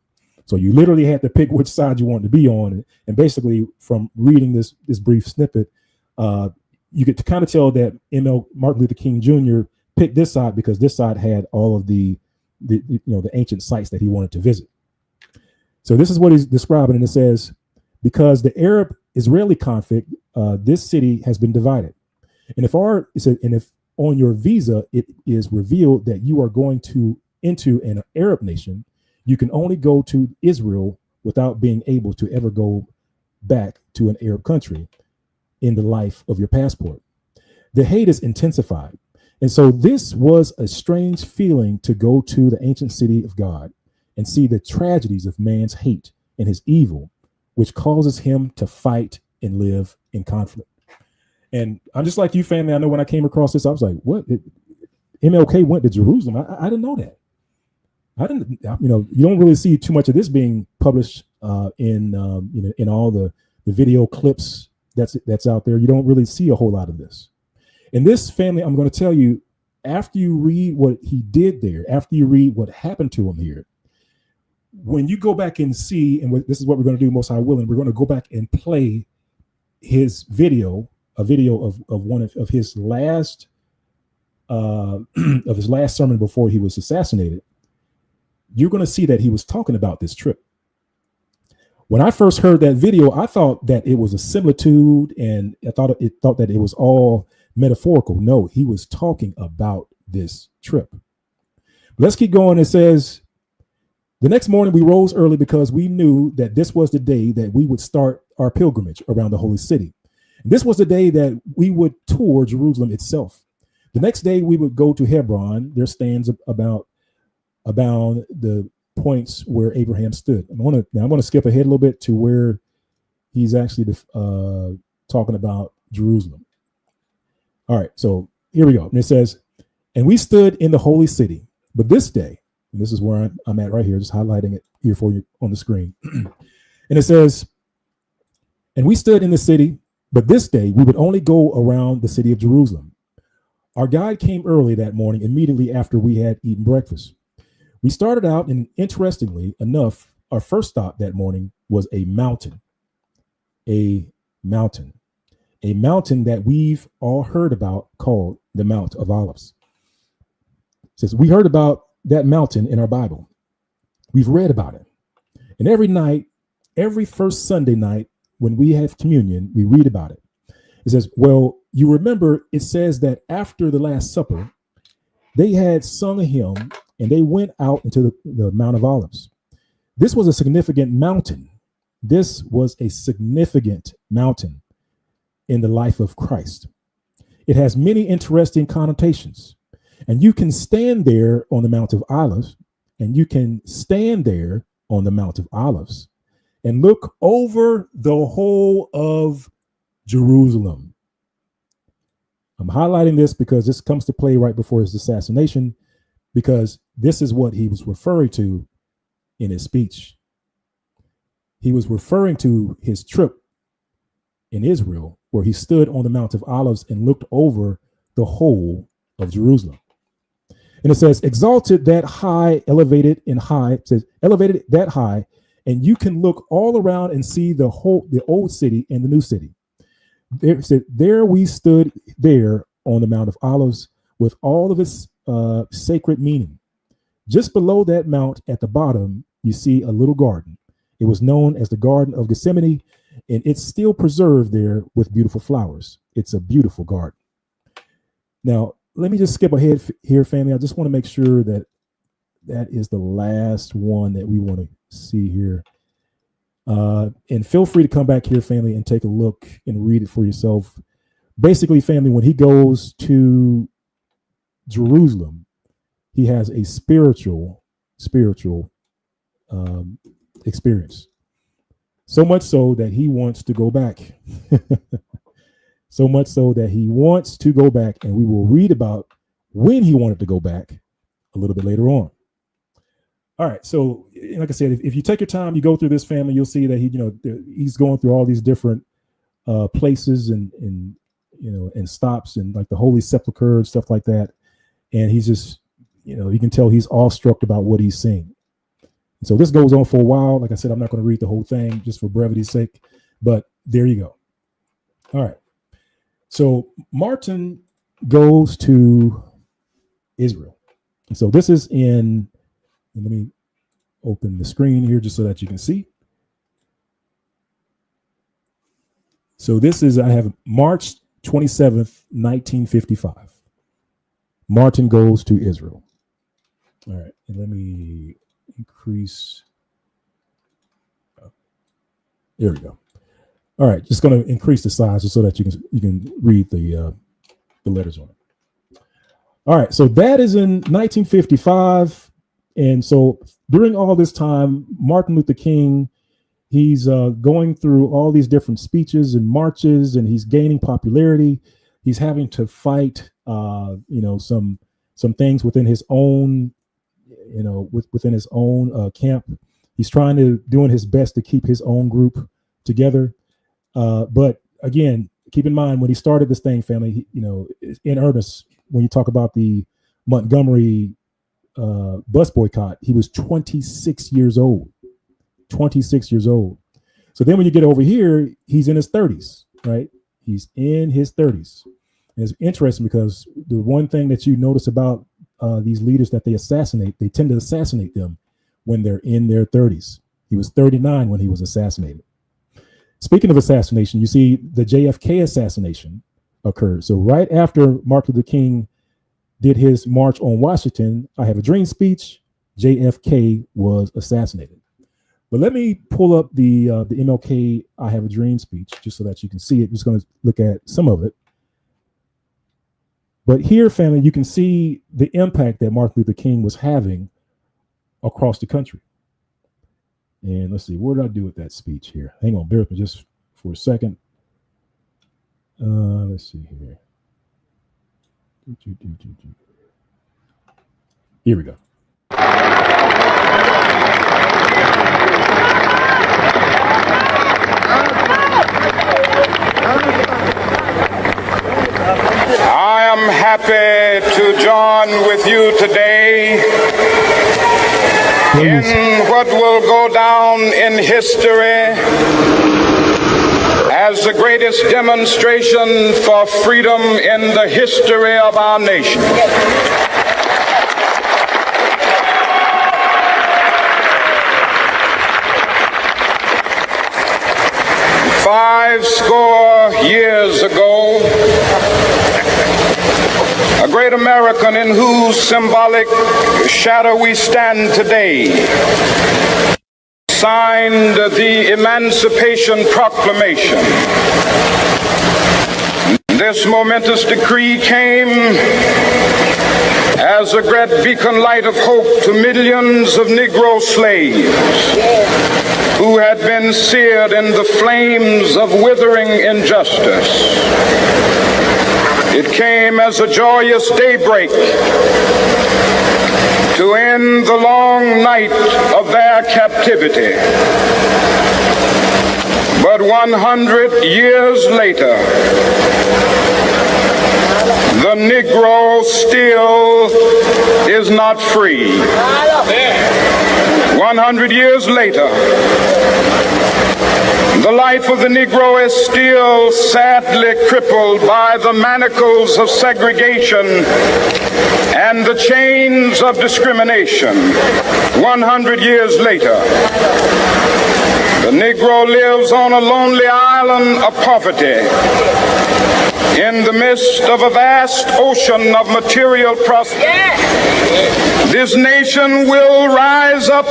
So you literally had to pick which side you wanted to be on. And basically, from reading this brief snippet, you get to kind of tell that Martin Luther King Jr. picked this side because this side had all of the ancient sites that he wanted to visit. So this is what he's describing, and it says, because the Arab-Israeli conflict, this city has been divided, and if on your visa it is revealed that you are going into an Arab nation, you can only go to Israel without being able to ever go back to an Arab country in the life of your passport. The hate is intensified. And so this was a strange feeling to go to the ancient city of God and see the tragedies of man's hate and his evil, which causes him to fight and live in conflict. And I'm just like you, family. I know when I came across this, I was like, what? MLK went to Jerusalem. I didn't know that. I didn't, you don't really see too much of this being published in all the video clips that's out there. You don't really see a whole lot of this. And this, family, I'm going to tell you, after you read what he did there, after you read what happened to him here, when you go back and see, and this is what we're going to do, most high willing, we're going to go back and play his video, a video of one of his last sermon before he was assassinated. You're going to see that he was talking about this trip. When I first heard that video, I thought that it was a similitude, and I thought that it was all metaphorical. No, he was talking about this trip. Let's keep going. It says, the next morning we rose early because we knew that this was the day that we would start our pilgrimage around the holy city. And this was the day that we would tour Jerusalem itself. The next day we would go to Hebron. There stands about the points where Abraham stood. I'm going to skip ahead a little bit to where he's actually talking about Jerusalem. All right, so here we go. And it says, and we stood in the holy city, but this day, and this is where I'm at right here, just highlighting it here for you on the screen. And it says, and we stood in the city, but this day we would only go around the city of Jerusalem. Our guide came early that morning, immediately after we had eaten breakfast. We started out, and interestingly enough, our first stop that morning was a mountain. A mountain that we've all heard about, called the Mount of Olives. It says we heard about that mountain in our Bible. We've read about it. And every night, every first Sunday night when we have communion, we read about it. It says, well, you remember it says that after the Last Supper, they had sung a hymn and they went out into the Mount of Olives. This was a significant mountain. This was a significant mountain in the life of Christ. It has many interesting connotations. And you can stand there on the Mount of Olives, and you can stand there on the Mount of Olives and look over the whole of Jerusalem. I'm highlighting this because this comes to play right before his assassination, because this is what he was referring to in his speech. He was referring to his trip in Israel, where he stood on the Mount of Olives and looked over the whole of Jerusalem. And it says, exalted that high, elevated and high. It says, elevated that high. And you can look all around and see the old city and the new city. There said, there we stood there on the Mount of Olives with all of its sacred meaning. Just below that mount at the bottom, you see a little garden. It was known as the Garden of Gethsemane, and it's still preserved there with beautiful flowers. It's a beautiful garden. Now, let me just skip ahead here, family. I just want to make sure that that is the last one that we want to see here. And feel free to come back here, family, and take a look and read it for yourself. Basically, family, when he goes to Jerusalem, he has a spiritual experience. So much so that he wants to go back. So much so that he wants to go back, and we will read about when he wanted to go back a little bit later on. All right, so like I said, if you take your time, you go through this, family, you'll see that he's going through all these different places and stops and like the Holy Sepulchre and stuff like that, and he's just you can tell he's awestruck about what he's seeing. And so this goes on for a while. Like I said, I'm not going to read the whole thing just for brevity's sake, but there you go. All right. So Martin goes to Israel. And so this is let me open the screen here just so that you can see. So this is, I have March 27th, 1955. Martin goes to Israel. All right. And let me increase. There we go. All right, just going to increase the size just so that you can read the letters on it. All right, so that is in 1955, and so during all this time, Martin Luther King, he's going through all these different speeches and marches, and he's gaining popularity. He's having to fight, some things within his own, within his own camp. He's doing his best to keep his own group together. But again, keep in mind when he started this thing, family, in earnest, when you talk about the Montgomery bus boycott, he was 26 years old. 26 years old. So then when you get over here, he's in his 30s, right? He's in his 30s. And it's interesting because the one thing that you notice about these leaders that they assassinate, they tend to assassinate them when they're in their 30s. He was 39 when he was assassinated. Speaking of assassination, you see the JFK assassination occurred. So right after Martin Luther King did his March on Washington, I Have a Dream speech, JFK was assassinated. But let me pull up the MLK I Have a Dream speech just so that you can see it. I'm just going to look at some of it. But here, family, you can see the impact that Martin Luther King was having across the country. And let's see, what did I do with that speech here? Hang on, bear with me just for a second. Let's see here. Here we go. I am happy to join with you today in what will go down in history as the greatest demonstration for freedom in the history of our nation. Five score years ago, a great American in whose symbolic shadow we stand today signed the Emancipation Proclamation. This momentous decree came as a great beacon light of hope to millions of Negro slaves who had been seared in the flames of withering injustice. It came as a joyous daybreak to end the long night of their captivity. But 100 years later, the Negro still is not free. 100 years later, the life of the Negro is still sadly crippled by the manacles of segregation and the chains of discrimination. 100 years later, the Negro lives on a lonely island of poverty in the midst of a vast ocean of material prosperity. This nation will rise up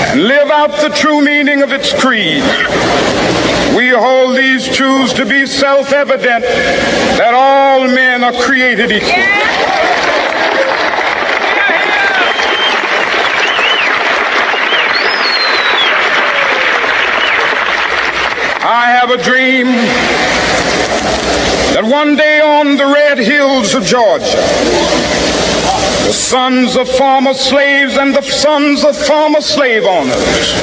and live out the true meaning of its creed. We hold these truths to be self-evident, that all men are created equal. I have a dream that one day on the red hills of Georgia, the sons of former slaves and the sons of former slave owners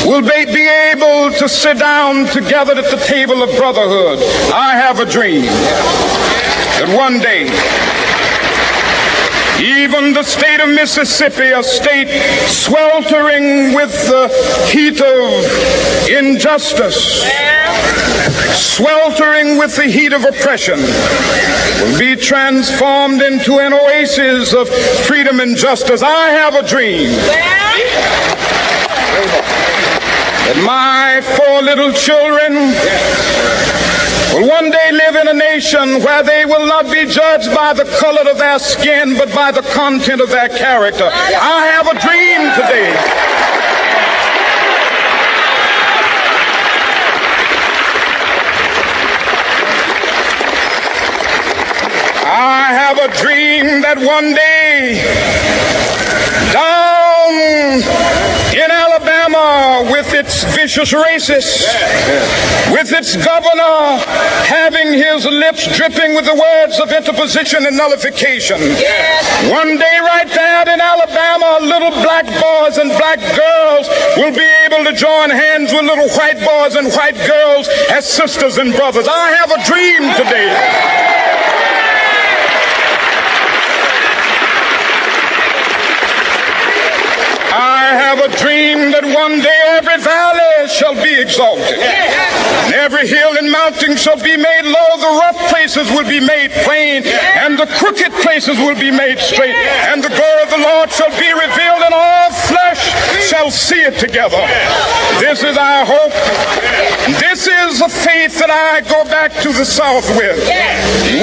will be able to sit down together at the table of brotherhood. I have a dream that one day, even the state of Mississippi, a state sweltering with the heat of injustice, sweltering with the heat of oppression, will be transformed into an oasis of freedom and justice. I have a dream that my 4 little children will one day live in a nation where they will not be judged by the color of their skin, but by the content of their character. I have a dream today. I have a dream that one day, down in Alabama, with its vicious racists, with its governor having his lips dripping with the words of interposition and nullification, one day right there in Alabama, little black boys and black girls will be able to join hands with little white boys and white girls as sisters and brothers. I have a dream today. I have a dream that one day every valley shall be exalted, and every hill and mountain shall be made low. The rough places will be made plain, and the crooked places will be made straight. And the glory of the Lord shall be revealed, and all flesh shall see it together. This is our hope. This is the faith that I go back to the South with.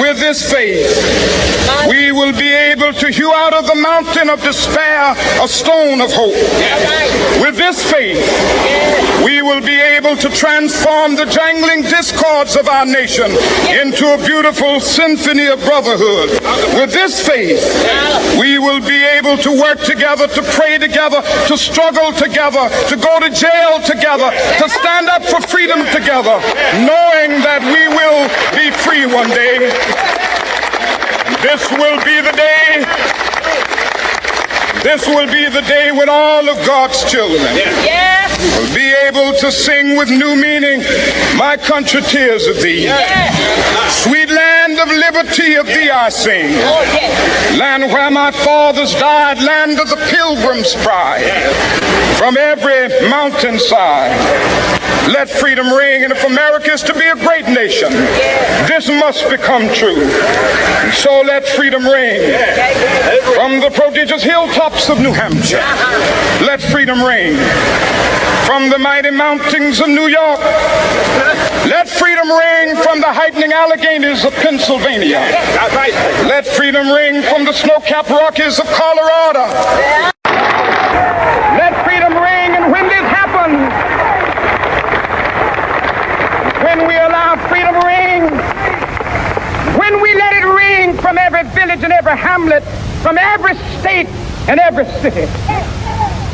With this faith, we will be able to hew out of the mountain of despair a stone of hope. With this faith, we will be able to transform the jangling discords of our nation into a beautiful symphony of brotherhood. With this faith, we will be able to work together, to pray together, to struggle together, to go to jail together, to stand up for freedom together, knowing that we will be free one day. This will be the day. This will be the day when all of God's children will be able to sing with new meaning, my country, tears of thee. Sweet land of liberty, of thee I sing. Land where my fathers died, land of the pilgrim's pride. From every mountainside, let freedom ring. And if America is to be a great nation, this must become true. And so let freedom ring. From the prodigious hilltops of New Hampshire, let freedom ring. From the mighty mountains of New York, let freedom ring. From the heightening Alleghenies of Pennsylvania, let freedom ring. From the snow-capped Rockies of Colorado, let freedom ring. And when this happens, when we allow freedom ring, when we let it ring from every village and every hamlet, from every state and every city,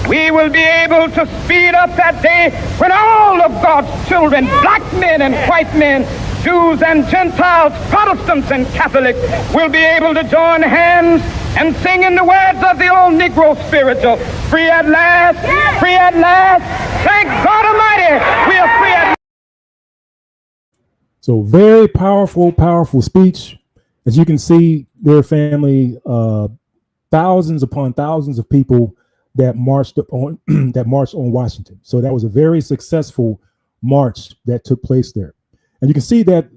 we will be able to speed up that day when all of God's children, black men and white men, Jews and Gentiles, Protestants and Catholics, will be able to join hands and sing in the words of the old Negro spiritual, free at last, free at last, thank God Almighty, we are free at last. So very powerful, powerful speech. As you can see, their family, thousands upon thousands of people that marched on that marched on Washington. So that was a very successful march that took place there. And you can see that,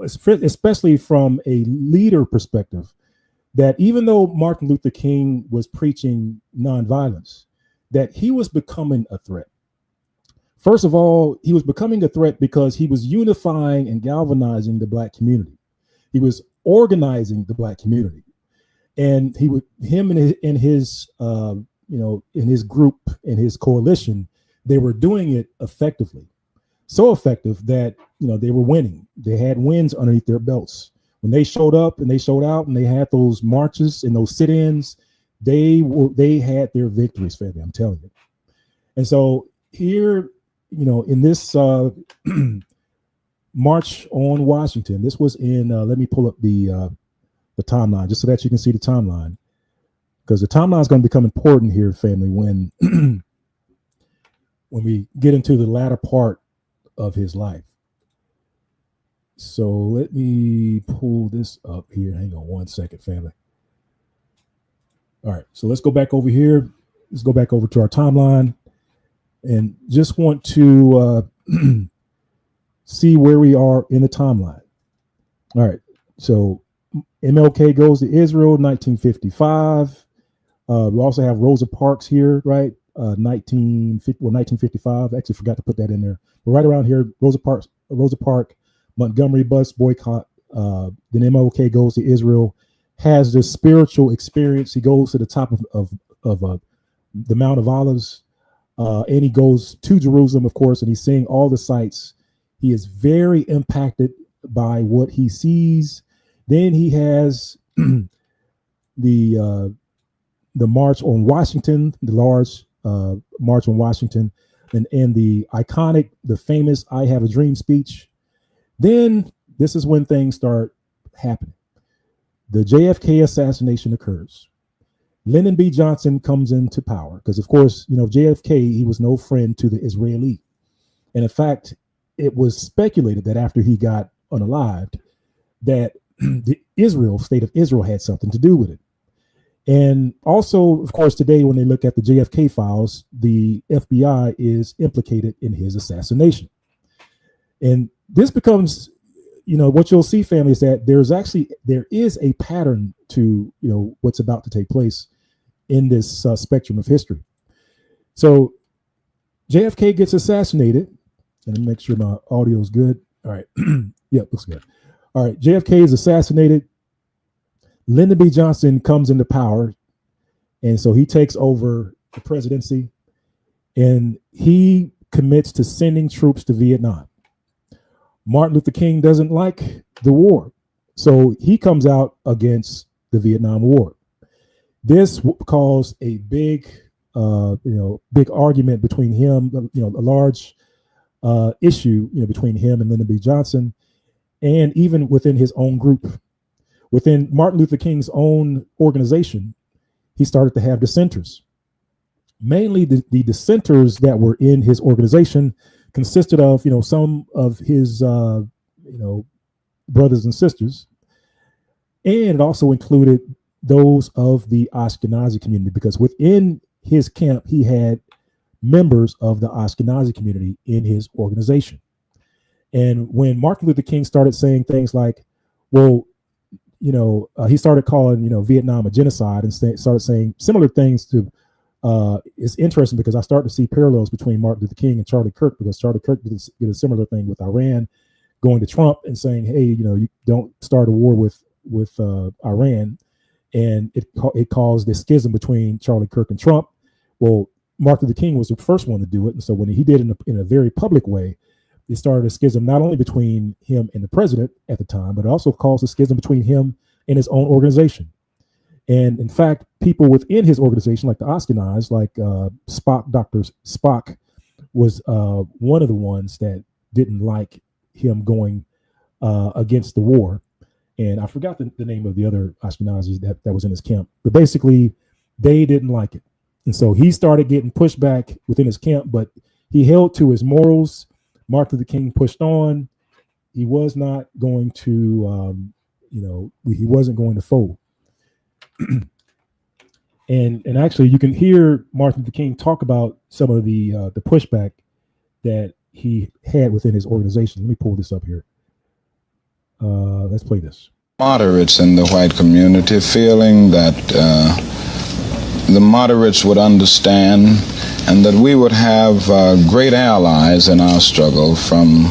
especially from a leader perspective, that even though Martin Luther King was preaching nonviolence, that he was becoming a threat. First of all, he was becoming a threat because he was unifying and galvanizing the Black community. He was organizing the Black community, and him and his group and his coalition, they were doing it effectively, so effective that they were winning. They had wins underneath their belts when they showed up and they showed out and they had those marches and those sit-ins. They had their victories, family. I'm telling you. And so here, in this March on Washington, this was in, let me pull up the timeline just so that you can see the timeline, because the timeline is going to become important here, family, when when we get into the latter part of his life. So let me pull this up here. Hang on one second, family. All right, so let's go back over here. Let's go back over to our timeline and just want to see where we are in the timeline. All right, so MLK goes to Israel, 1955. We also have Rosa Parks here, right? 1955. I actually forgot to put that in there. But right around here, Rosa Park, Montgomery bus boycott. Then MLK goes to Israel, has this spiritual experience. He goes to the top of the Mount of Olives, and he goes to Jerusalem, of course, and he's seeing all the sights. He is very impacted by what he sees. Then he has the March on Washington, the large March on Washington, and the iconic, the famous "I Have a Dream" speech. Then this is when things start happening. The JFK assassination occurs. Lyndon B. Johnson comes into power because, of course, JFK, he was no friend to the Israeli. And in fact, it was speculated that after he got unalived, that the state of Israel had something to do with it. And also, of course, today, when they look at the JFK files, the FBI is implicated in his assassination. And this becomes, what you'll see, family, is that there is a pattern to, what's about to take place in this spectrum of history. So JFK gets assassinated. And let me make sure my audio is good. All right. Yep, looks good. All right. JFK is assassinated. Lyndon B. Johnson comes into power. And so he takes over the presidency and he commits to sending troops to Vietnam. Martin Luther King doesn't like the war, so he comes out against the Vietnam War. This caused a big argument between him, a large issue, between him and Lyndon B. Johnson, and even within his own group. Within Martin Luther King's own organization, he started to have dissenters. Mainly the dissenters that were in his organization consisted of, some of his, brothers and sisters. And it also included those of the Ashkenazi community, because within his camp, he had members of the Ashkenazi community in his organization. And when Martin Luther King started saying things like, well, he started calling, Vietnam a genocide, and started saying similar things to, it's interesting because I start to see parallels between Martin Luther King and Charlie Kirk, because Charlie Kirk did a similar thing with Iran, going to Trump and saying, hey, you don't start a war with Iran. And it caused this schism between Charlie Kirk and Trump. Well, Martin Luther King was the first one to do it. And so when he did it in a very public way, it started a schism not only between him and the president at the time, but it also caused a schism between him and his own organization. And in fact, people within his organization, like the Ashkenaz, like Dr. Spock was one of the ones that didn't like him going against the war. And I forgot the name of the other Ashkenazis that was in his camp. But basically, they didn't like it. And so he started getting pushed back within his camp, but he held to his morals. Martin Luther King pushed on. He was not going to, he wasn't going to fold. And actually, you can hear Martin Luther King talk about some of the pushback that he had within his organization. Let me pull this up here. Let's play this. Moderates in the white community feeling that the moderates would understand and that we would have great allies in our struggle from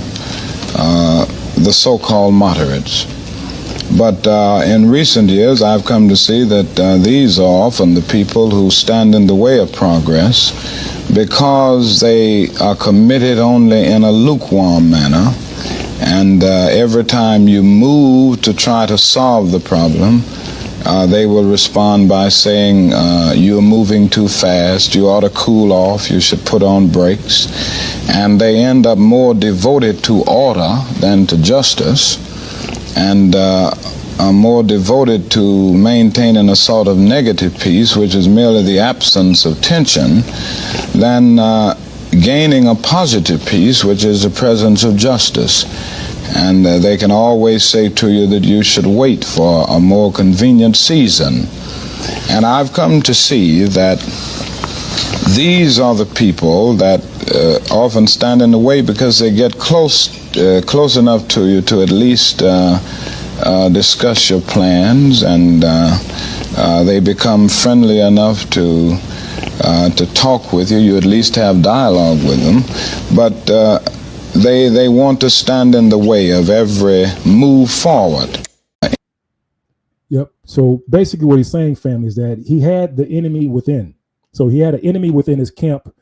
the so-called moderates. But in recent years, I've come to see that these are often the people who stand in the way of progress because they are committed only in a lukewarm manner. And every time you move to try to solve the problem, they will respond by saying, you're moving too fast, you ought to cool off, you should put on brakes. And they end up more devoted to order than to justice, and are more devoted to maintaining a sort of negative peace, which is merely the absence of tension, than gaining a positive peace, which is the presence of justice. And they can always say to you that you should wait for a more convenient season. And I've come to see that these are the people that often stand in the way because they get close enough to you to at least discuss your plans, and they become friendly enough to talk with you. You at least have dialogue with them, but they want to stand in the way of every move forward. Yep. So basically what he's saying, family, is that he had the enemy within. So he had an enemy within his camp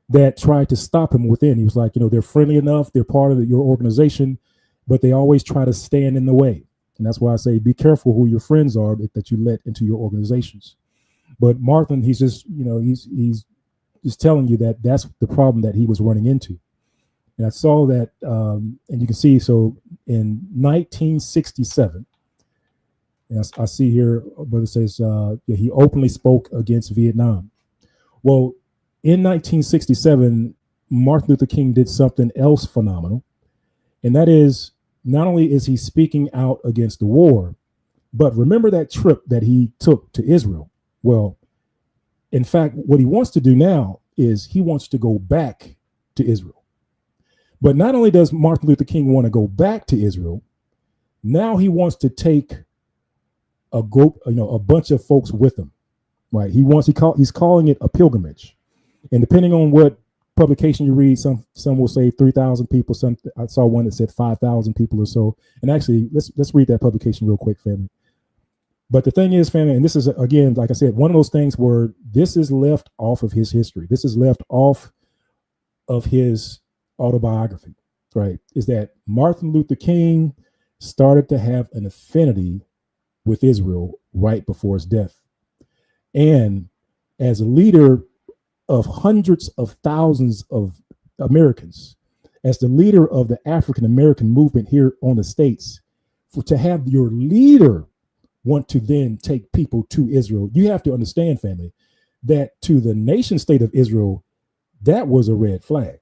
that tried to stop him within. He was like, they're friendly enough, they're part of your organization, but they always try to stand in the way. And that's why I say be careful who your friends are that you let into your organizations. But Martin, he's just, he's just telling you that that's the problem that he was running into. And I saw that, and you can see, so in 1967, and I see here, but it says he openly spoke against Vietnam. Well, in 1967, Martin Luther King did something else phenomenal, and that is, not only is he speaking out against the war, but remember that trip that he took to Israel? Well, in fact, what he wants to do now is he wants to go back to Israel. But not only does Martin Luther King want to go back to Israel, now he wants to take a group, a bunch of folks with him, right? He's calling it a pilgrimage. And depending on what publication you read, some will say 3,000 people. Some, I saw one that said 5,000 people or so. And actually, let's read that publication real quick, family. But the thing is, family, and this is, again, like I said, one of those things where this is left off of his history. This is left off of his autobiography, right? Is that Martin Luther King started to have an affinity with Israel right before his death. And as a leader of hundreds of thousands of Americans, as the leader of the African American movement here on the States, to have your leader want to then take people to Israel, you have to understand, family, that to the nation state of Israel, that was a red flag.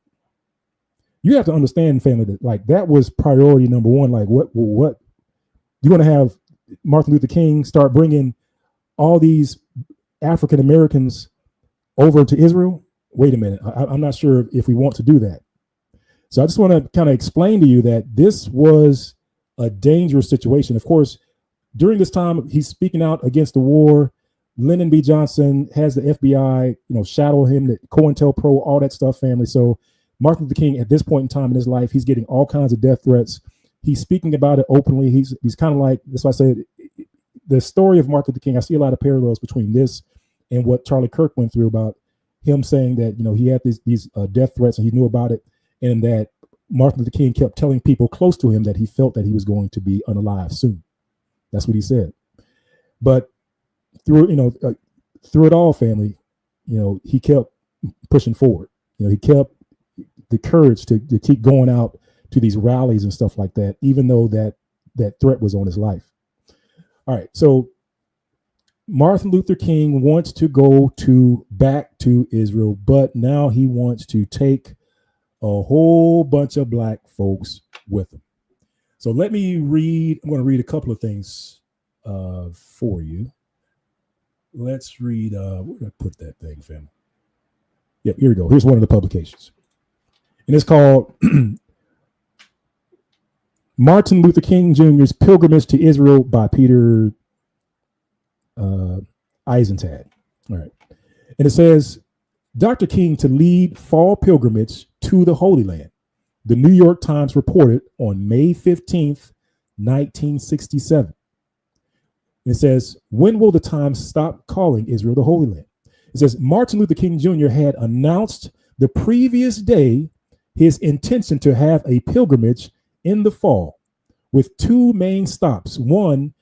You have to understand, family, that like that was priority number one. Like what you're going to have Martin Luther King start bringing all these African Americans over to Israel? Wait a minute. I'm not sure if we want to do that. So I just want to kind of explain to you that this was a dangerous situation. Of course, during this time, he's speaking out against the war. Lyndon B. Johnson has the FBI, shadow him, the COINTELPRO, all that stuff, family. So Martin Luther King, at this point in time in his life, he's getting all kinds of death threats. He's speaking about it openly. He's kind of like, that's why I said the story of Martin Luther King, I see a lot of parallels between this and what Charlie Kirk went through about him saying that, he had these death threats and he knew about it, and that Martin Luther King kept telling people close to him that he felt that he was going to be unalive soon. That's what he said. But through it all, family, he kept pushing forward. He kept the courage to keep going out to these rallies and stuff like that, even though that threat was on his life. All right, so Martin Luther King wants to go back to Israel, but now he wants to take a whole bunch of black folks with him. So let me read. I'm going to read a couple of things for you. let's read. Where did I put that thing, family? Yep, here we go. Here's one of the publications, and it's called Martin Luther King Jr.'s Pilgrimage to Israel by Peter Eisenstadt. All right. And it says, Dr. King to lead fall pilgrimage to the Holy Land. The New York Times reported on May 15th, 1967. It says, when will the Times stop calling Israel the Holy Land? It says, Martin Luther King Jr. had announced the previous day his intention to have a pilgrimage in the fall, with two main stops. One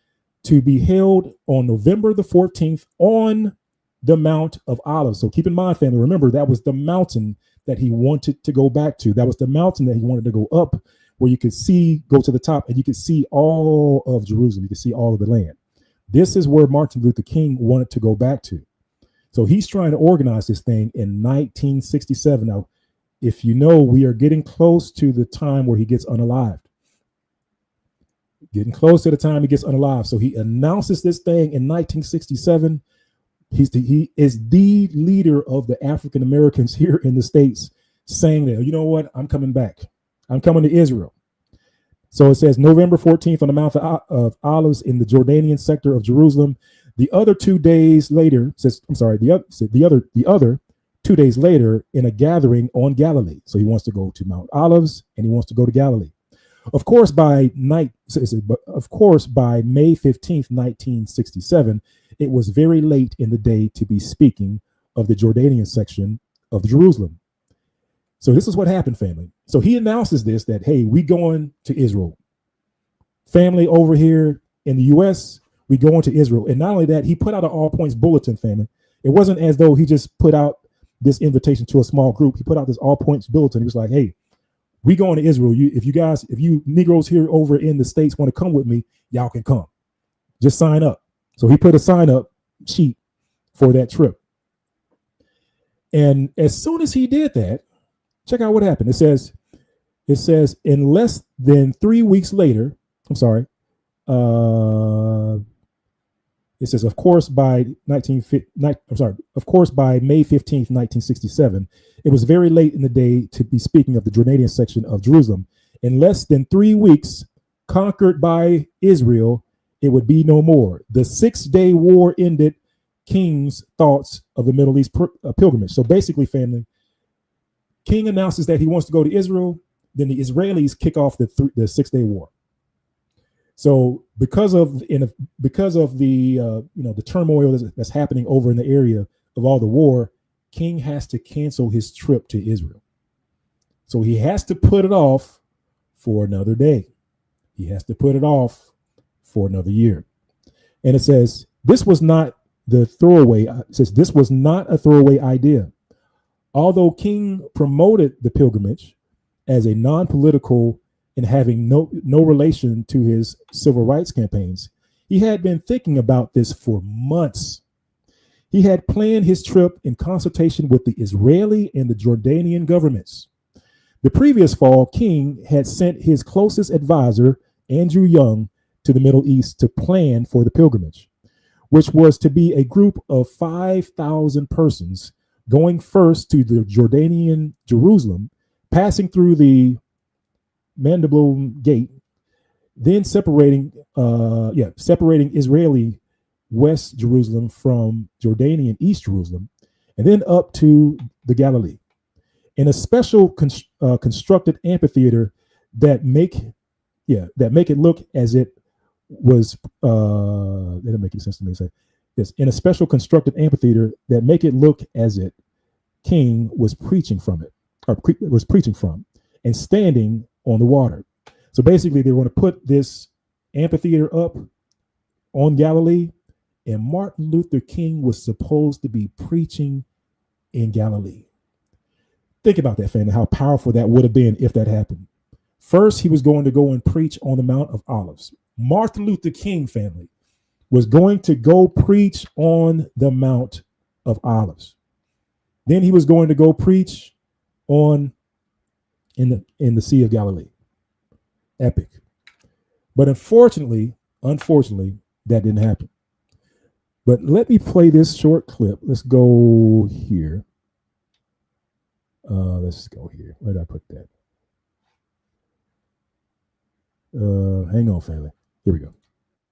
to be held on November the 14th on the Mount of Olives. So keep in mind, family, remember that was the mountain that he wanted to go back to. That was the mountain that he wanted to go up, where you could see, go to the top, and you could see all of Jerusalem. You could see all of the land. This is where Martin Luther King wanted to go back to. So he's trying to organize this thing in 1967. Now, if you know, we are getting close to the time where he gets unalived. Getting close to the time he gets unalived. So he announces this thing in 1967. He is the leader of the African Americans here in the States, saying that, you know what, I'm coming back. I'm coming to Israel. So it says November 14th on the Mount of Olives in the Jordanian sector of Jerusalem. The other 2 days later, the other 2 days later in a gathering on Galilee. So he wants to go to Mount Olives and he wants to go to Galilee. Of course, by May 15th, 1967, it was very late in the day to be speaking of the Jordanian section of Jerusalem. So this is what happened, family. So he announces this, that, hey, we going to Israel. Family over here in the U.S., we going to Israel. And not only that, he put out an all points bulletin, family. It wasn't as though he just put out this invitation to a small group. He put out this all points bulletin. He was like, hey, we going to Israel. If you Negroes here over in the States want to come with me, y'all can come. Just sign up. So he put a sign up sheet for that trip. And as soon as he did that, check out what happened. It says in less than 3 weeks later, it says, of course, by May 15th, 1967, it was very late in the day to be speaking of the Jordanian section of Jerusalem. In less than 3 weeks, conquered by Israel, it would be no more. The 6-day war ended King's thoughts of the Middle East pilgrimage. So basically, family, King announces that he wants to go to Israel. Then the Israelis kick off the 6-day war. So because of the the turmoil that's happening over in the area of all the war, King has to cancel his trip to Israel. So he has to put it off for another day. He has to put it off for another year. And it says this was not a throwaway idea. Although King promoted the pilgrimage as a non-political and having no relation to his civil rights campaigns, he had been thinking about this for months. He had planned his trip in consultation with the Israeli and the Jordanian governments. The previous fall, King had sent his closest advisor, Andrew Young, to the Middle East to plan for the pilgrimage, which was to be a group of 5,000 persons going first to the Jordanian Jerusalem, passing through the Mandible Gate, then separating Israeli West Jerusalem from Jordanian East Jerusalem, and then up to the Galilee in a special constructed amphitheater that make it look as it was. That didn't make any sense to me. Say this in a special constructed amphitheater that make it look as it King was preaching from and standing on the water. So basically, they want to put this amphitheater up on Galilee, and Martin Luther King was supposed to be preaching in Galilee. Think about that, family, how powerful that would have been if that happened. First, he was going to go and preach on the Mount of Olives. Martin Luther King, family, was going to go preach on the Mount of Olives. Then he was going to go preach in the Sea of Galilee. Epic. But unfortunately, that didn't happen. But let me play this short clip. Let's go here. Let's go here. Where did I put that? Hang on, family. Here we go.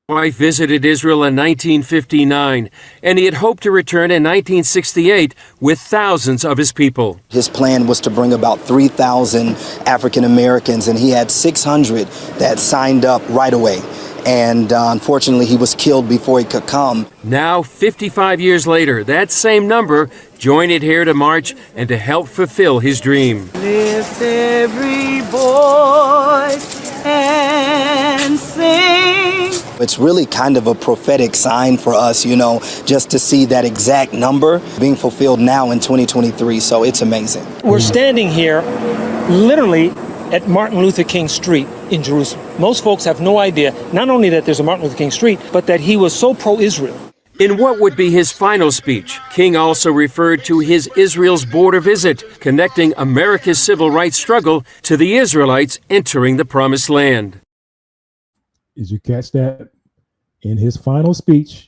Wife visited Israel in 1959, and he had hoped to return in 1968 with thousands of his people. His plan was to bring about 3,000 African Americans, and he had 600 that signed up right away. And unfortunately, he was killed before he could come. Now, 55 years later, that same number joined it here to march and to help fulfill his dream. Lift every voice and sing. It's really kind of a prophetic sign for us, you know, just to see that exact number being fulfilled now in 2023. So it's amazing. We're standing here literally at Martin Luther King Street in Jerusalem. Most folks have no idea, not only that there's a Martin Luther King Street, but that he was so pro-Israel. In what would be his final speech, King also referred to his Israel's border visit, connecting America's civil rights struggle to the Israelites entering the Promised Land. Did you catch that? In his final speech,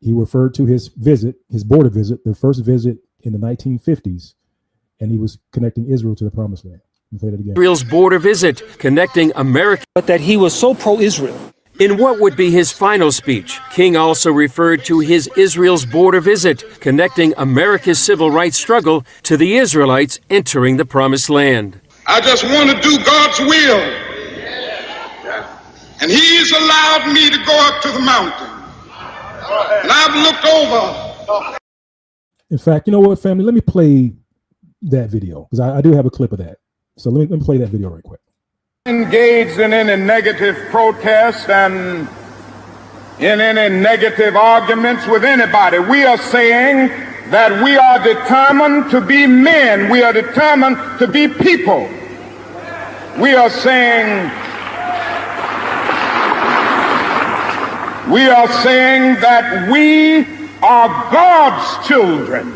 he referred to his visit, his border visit, the first visit in the 1950s, and he was connecting Israel to the Promised Land. Play that again. Israel's border visit, connecting America. But that he was so pro-Israel. In what would be his final speech, King also referred to his Israel's border visit, connecting America's civil rights struggle to the Israelites entering the Promised Land. I just want to do God's will. And He's allowed me to go up to the mountain. And I've looked over. In fact, you know what, family? Let me play that video, because I do have a clip of that. So let me play that video right quick. Engaged in any negative protest and in any negative arguments with anybody. We are saying that we are determined to be men. We are determined to be people. We are saying that we are God's children.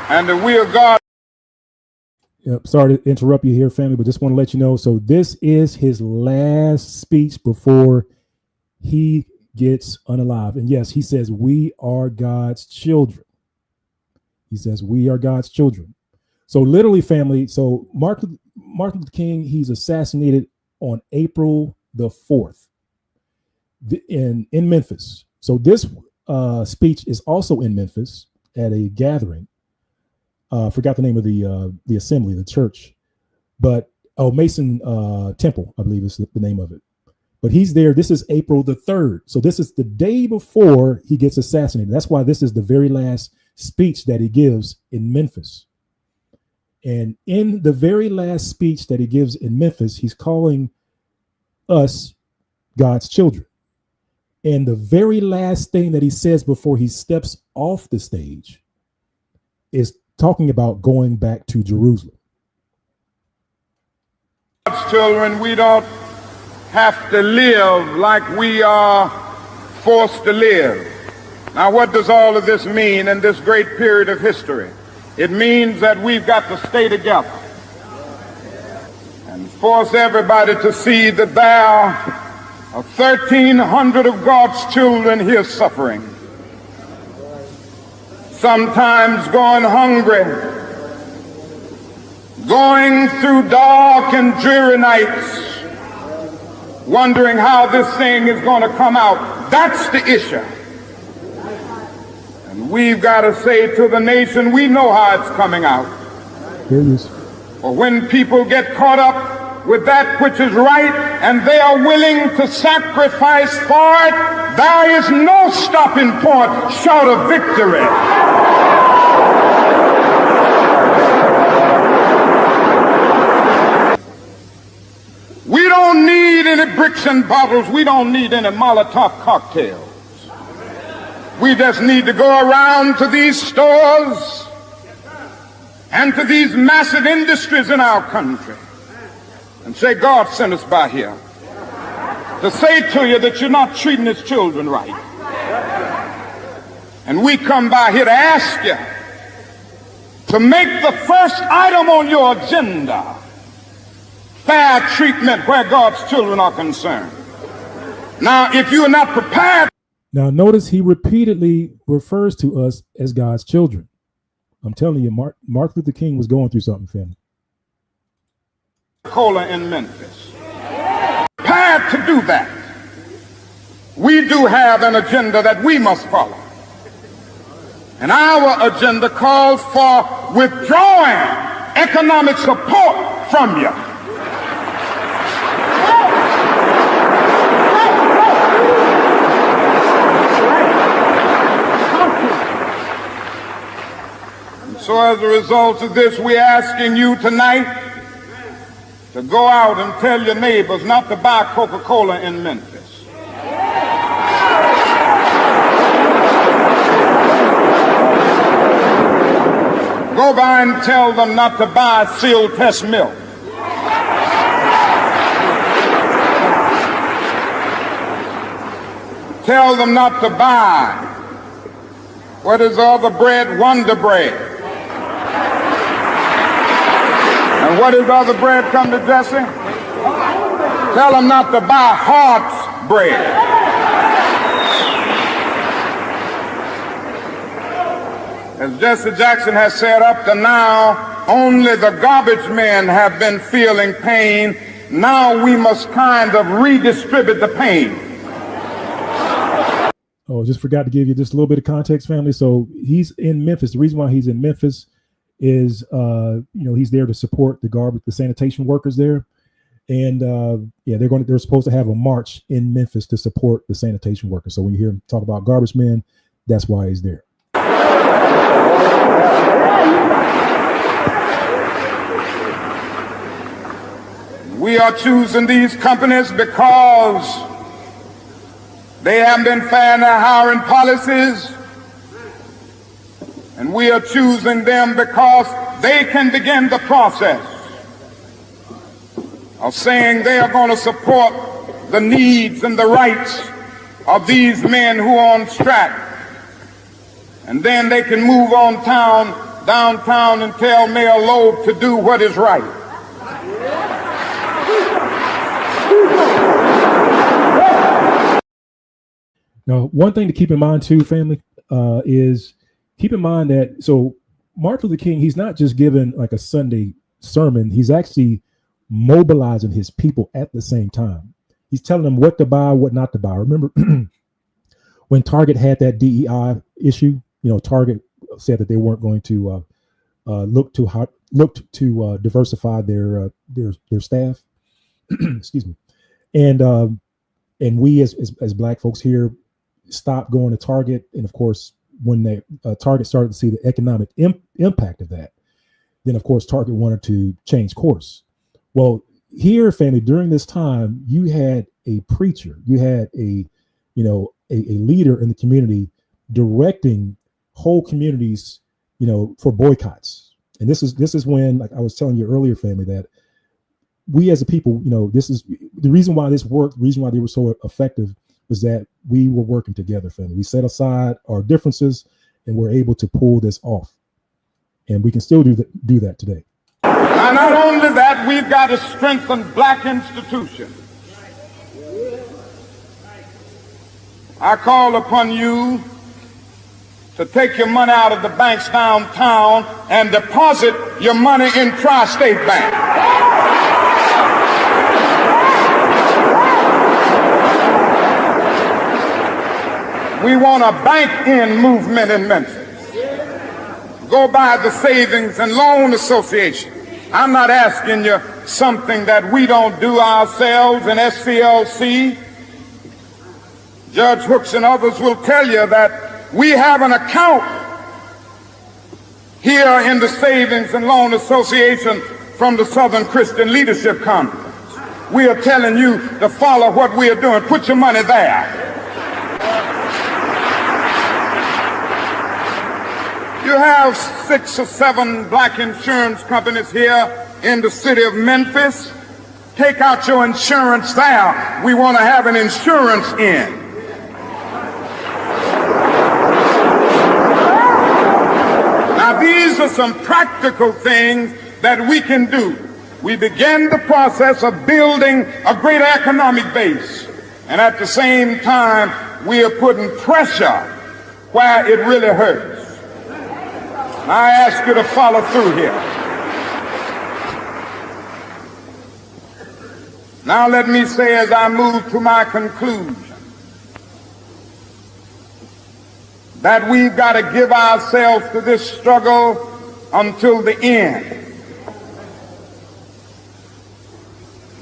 And that we are God. Yep, sorry to interrupt you here, family, but just want to let you know. So this is his last speech before he gets unalive. And yes, he says, we are God's children. He says, we are God's children. So literally, family, so Martin Luther King, he's assassinated on April the 4th in Memphis. So this speech is also in Memphis at a gathering. Forgot the name of the assembly, the church, but Mason Temple, I believe is the name of it. But he's there. This is April the 3rd. So this is the day before he gets assassinated. That's why this is the very last speech that he gives in Memphis. And in the very last speech that he gives in Memphis, he's calling us God's children. And the very last thing that he says before he steps off the stage is talking about going back to Jerusalem. God's children, we don't have to live like we are forced to live. Now, what does all of this mean in this great period of history? It means that we've got to stay together and force everybody to see that there are 1,300 of God's children here suffering. Sometimes going hungry, going through dark and dreary nights, wondering how this thing is going to come out. That's the issue. And we've got to say to the nation, we know how it's coming out. Here it is. For when people get caught up with that which is right and they are willing to sacrifice for it, there is no stopping point short of victory. We don't need any bricks and bottles. We don't need any Molotov cocktails. We just need to go around to these stores and to these massive industries in our country and say, God sent us by here to say to you that you're not treating his children right. And we come by here to ask you to make the first item on your agenda fair treatment where God's children are concerned. Now, if you are not prepared. Now, notice he repeatedly refers to us as God's children. I'm telling you, Martin Luther King was going through something, family. Cola in Memphis. Prepared to do that. We do have an agenda that we must follow. And our agenda calls for withdrawing economic support from you. So as a result of this, we're asking you tonight to go out and tell your neighbors not to buy Coca-Cola in Memphis. Go by and tell them not to buy Seal Test milk. Tell them not to buy, what is the other bread? Wonder Bread. And what is the other bread come to Jesse? Tell them not to buy Hart's bread. As Jesse Jackson has said, up to now, only the garbage men have been feeling pain. Now we must kind of redistribute the pain. Oh, just forgot to give you just a little bit of context, family. So he's in Memphis. The reason why he's in Memphis is, he's there to support the sanitation workers there. And they're supposed to have a march in Memphis to support the sanitation workers. So when you hear him talk about garbage men, that's why he's there. We are choosing these companies because they have been fair in their hiring policies. And we are choosing them because they can begin the process of saying they are going to support the needs and the rights of these men who are on strike. And then they can move on downtown and tell Mayor Loeb to do what is right. Now, one thing to keep in mind too, family, is keep in mind that, so Martin Luther King, he's not just giving like a Sunday sermon. He's actually mobilizing his people at the same time. He's telling them what to buy, what not to buy. Remember when Target had that DEI issue, Target said that they weren't going to look to diversify their staff. Excuse me. And we as Black folks here stopped going to Target. And of course, when they Target started to see the economic impact of that, then of course Target wanted to change course. Well, here, family, during this time, you had a preacher, you had a leader in the community directing whole communities, for boycotts. And this is when, like I was telling you earlier, family, that we as a people, this is the reason why this worked, the reason why they were so effective was that we were working together, family. We set aside our differences and we're able to pull this off. And we can still do that today. Now, not only that, we've got to strengthen Black institutions. I call upon you to take your money out of the banks downtown and deposit your money in Tri-State Bank. We want a bank-in movement in Memphis. Go by the Savings and Loan Association. I'm not asking you something that we don't do ourselves in SCLC. Judge Hooks and others will tell you that we have an account here in the Savings and Loan Association from the Southern Christian Leadership Conference. We are telling you to follow what we are doing. Put your money there. You have 6 or 7 Black insurance companies here in the city of Memphis. Take out your insurance there. We want to have an insurance in. Now, these are some practical things that we can do. We begin the process of building a greater economic base. And at the same time, we are putting pressure where it really hurts. And I ask you to follow through here. Now let me say, as I move to my conclusion, that we've got to give ourselves to this struggle until the end.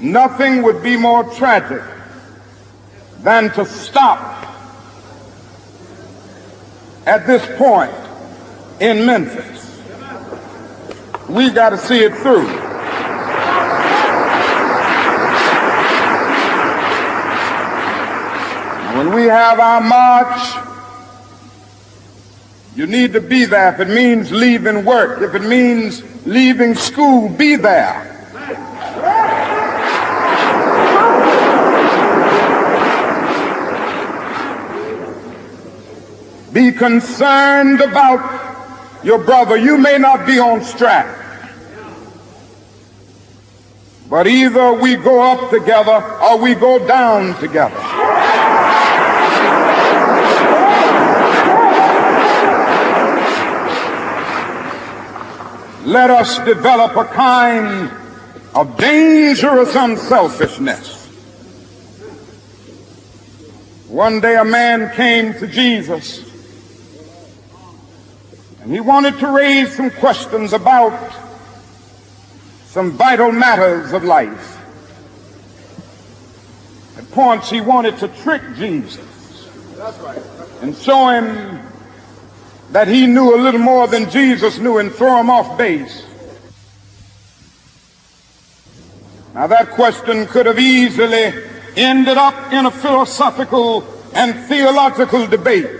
Nothing would be more tragic than to stop at this point in Memphis. We've got to see it through. When we have our march, you need to be there. If it means leaving work, if it means leaving school, be there. Be concerned about your brother. You may not be on track, but either we go up together or we go down together. Let us develop a kind of dangerous unselfishness. One day a man came to Jesus, and he wanted to raise some questions about some vital matters of life. At points he wanted to trick Jesus and show him that he knew a little more than Jesus knew and throw him off base. Now that question could have easily ended up in a philosophical and theological debate.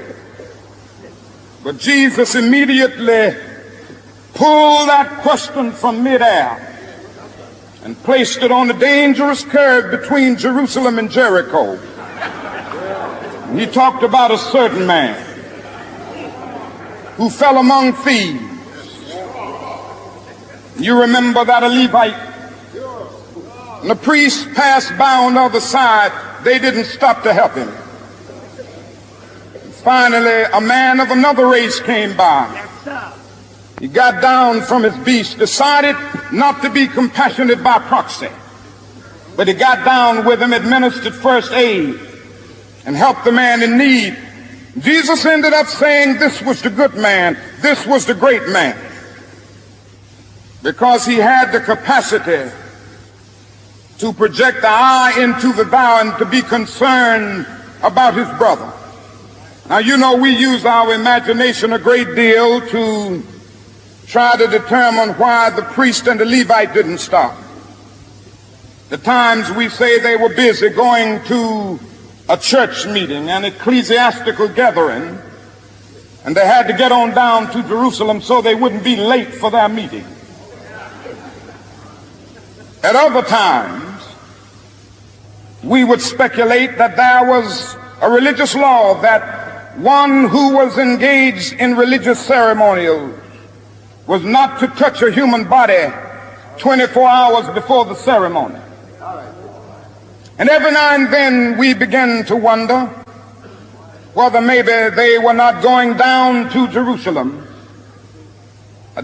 But Jesus immediately pulled that question from midair and placed it on the dangerous curve between Jerusalem and Jericho. And he talked about a certain man who fell among thieves. You remember that a Levite and the priest passed by on the other side. They didn't stop to help him. Finally, a man of another race came by. He got down from his beast, decided not to be compassionate by proxy, but he got down with him, administered first aid, and helped the man in need. Jesus ended up saying this was the good man, this was the great man, because he had the capacity to project the eye into the thou and to be concerned about his brother. Now, you know, we use our imagination a great deal to try to determine why the priest and the Levite didn't stop. The times we say they were busy going to a church meeting, an ecclesiastical gathering, and they had to get on down to Jerusalem so they wouldn't be late for their meeting. At other times, we would speculate that there was a religious law that one who was engaged in religious ceremonials was not to touch a human body 24 hours before the ceremony. And every now and then we begin to wonder whether maybe they were not going down to Jerusalem,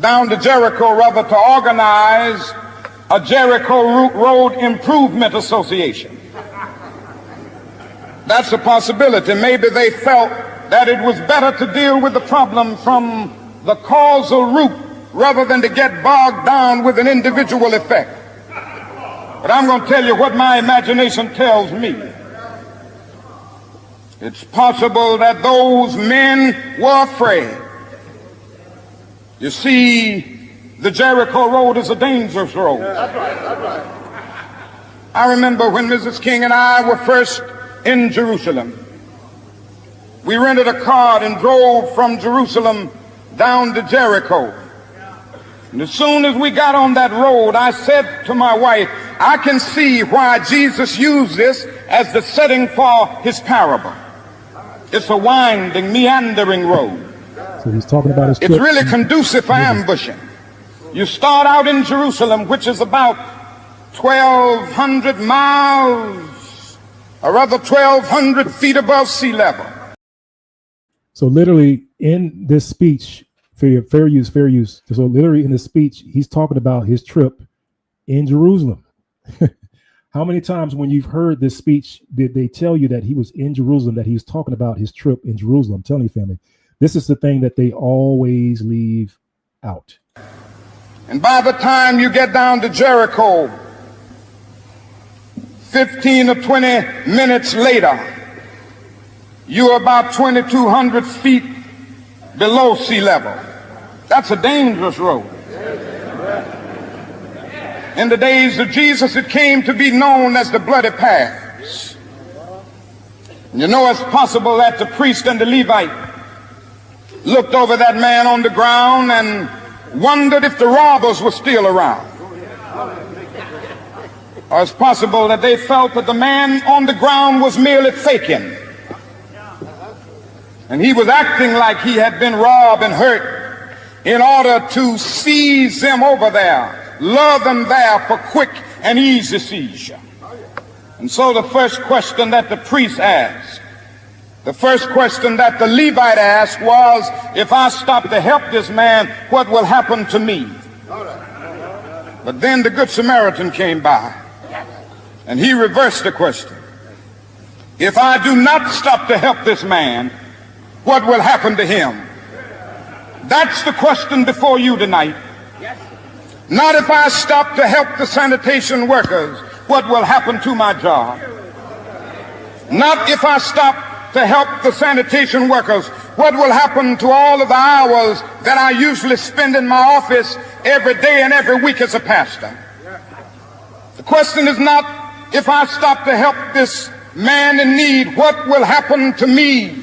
down to Jericho rather, to organize a Jericho Road Improvement Association. That's a possibility. Maybe they felt that it was better to deal with the problem from the causal root rather than to get bogged down with an individual effect. But I'm going to tell you what my imagination tells me. It's possible that those men were afraid. You see, the Jericho Road is a dangerous road. That's right. I remember when Mrs. King and I were first in Jerusalem. We rented a car and drove from Jerusalem down to Jericho. And as soon as we got on that road, I said to my wife, I can see why Jesus used this as the setting for his parable. It's a winding, meandering road. So he's talking about his trip. It's really conducive for ambushing. You start out in Jerusalem, which is about 1,200 miles or rather 1,200 feet above sea level. So literally in this speech, fair use. So literally in this speech, he's talking about his trip in Jerusalem. How many times when you've heard this speech did they tell you that he was in Jerusalem, that he was talking about his trip in Jerusalem? I'm telling you, family, this is the thing that they always leave out. And by the time you get down to Jericho, 15 or 20 minutes later, you're about 2,200 feet below sea level. That's a dangerous road. In the days of Jesus, it came to be known as the bloody paths. You know, it's possible that the priest and the Levite looked over that man on the ground and wondered if the robbers were still around. Or it's possible that they felt that the man on the ground was merely faking. And he was acting like he had been robbed and hurt in order to seize them over there, lure them there for quick and easy seizure. And so the first question that the priest asked, the first question that the Levite asked was, if I stop to help this man, what will happen to me? But then the Good Samaritan came by, and he reversed the question. If I do not stop to help this man, what will happen to him? That's the question before you tonight. Not if I stop to help the sanitation workers, what will happen to my job? Not if I stop to help the sanitation workers, what will happen to all of the hours that I usually spend in my office every day and every week as a pastor? The question is not if I stop to help this man in need, what will happen to me?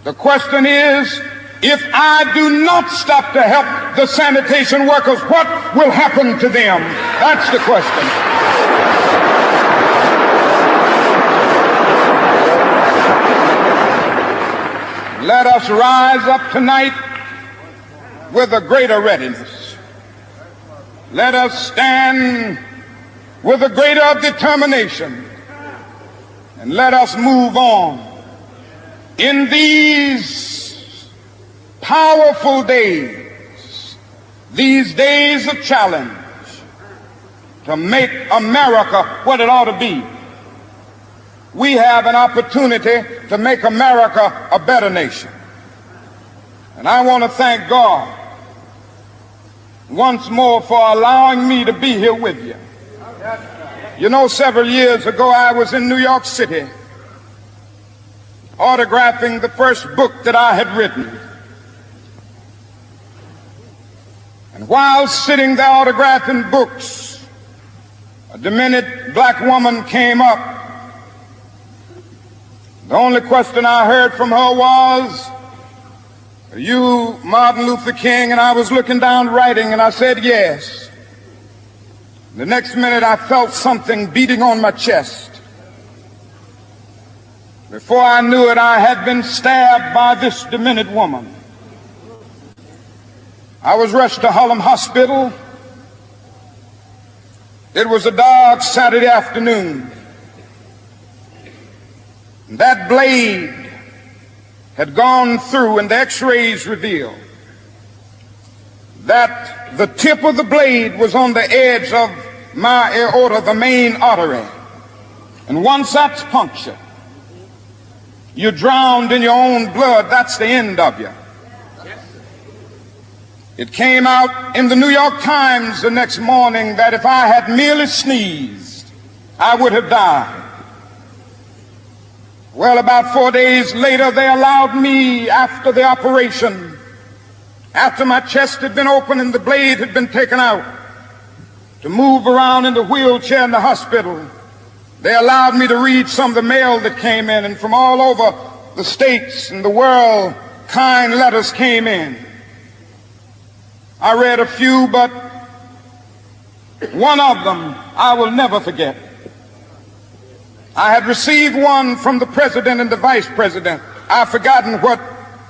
The question is, if I do not stop to help the sanitation workers, what will happen to them? That's the question. Let us rise up tonight with a greater readiness. Let us stand with a greater determination. And let us move on in these powerful days, these days of challenge, to make America what it ought to be. We have an opportunity to make America a better nation. And I want to thank God once more for allowing me to be here with you. You know, several years ago I was in New York City autographing the first book that I had written. And while sitting there autographing books, a demented black woman came up. The only question I heard from her was, "Are you Martin Luther King?" And I was looking down writing, and I said, "Yes." The next minute I felt something beating on my chest. Before I knew it, I had been stabbed by this demented woman. I was rushed to Harlem Hospital. It was a dark Saturday afternoon. That blade had gone through, and the x-rays revealed that the tip of the blade was on the edge of my aorta, the main artery. And once that's punctured, you're drowned in your own blood. That's the end of you. It came out in the New York Times the next morning that if I had merely sneezed, I would have died. Well, about 4 days later, they allowed me, after the operation, after my chest had been opened and the blade had been taken out, to move around in the wheelchair in the hospital. They allowed me to read some of the mail that came in, and from all over the states and the world, kind letters came in. I read a few, but one of them I will never forget. I had received one from the president and the vice president. I've forgotten what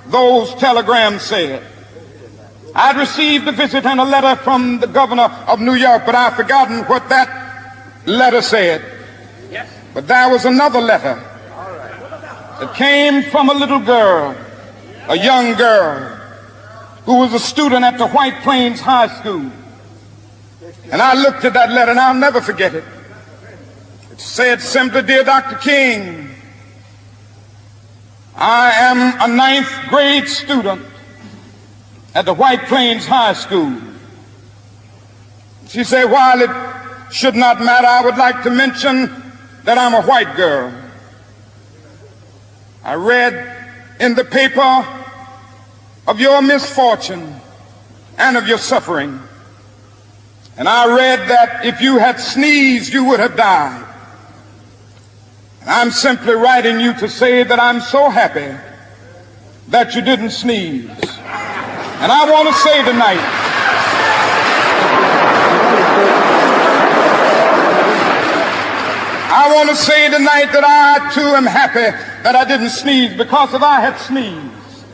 those telegrams said. I'd received a visit and a letter from the governor of New York, but I've forgotten what that letter said. But there was another letter that came from a little girl, a young girl, who was a student at the White Plains High School. And I looked at that letter, and I'll never forget it. It said simply, "Dear Dr. King, I am a 9th grade student at the White Plains High School." She said, "While it should not matter, I would like to mention that I'm a white girl. I read in the paper of your misfortune and of your suffering. And I read that if you had sneezed, you would have died. And I'm simply writing you to say that I'm so happy that you didn't sneeze. And I want to say tonight, that I too am happy that I didn't sneeze, because if I had sneezed,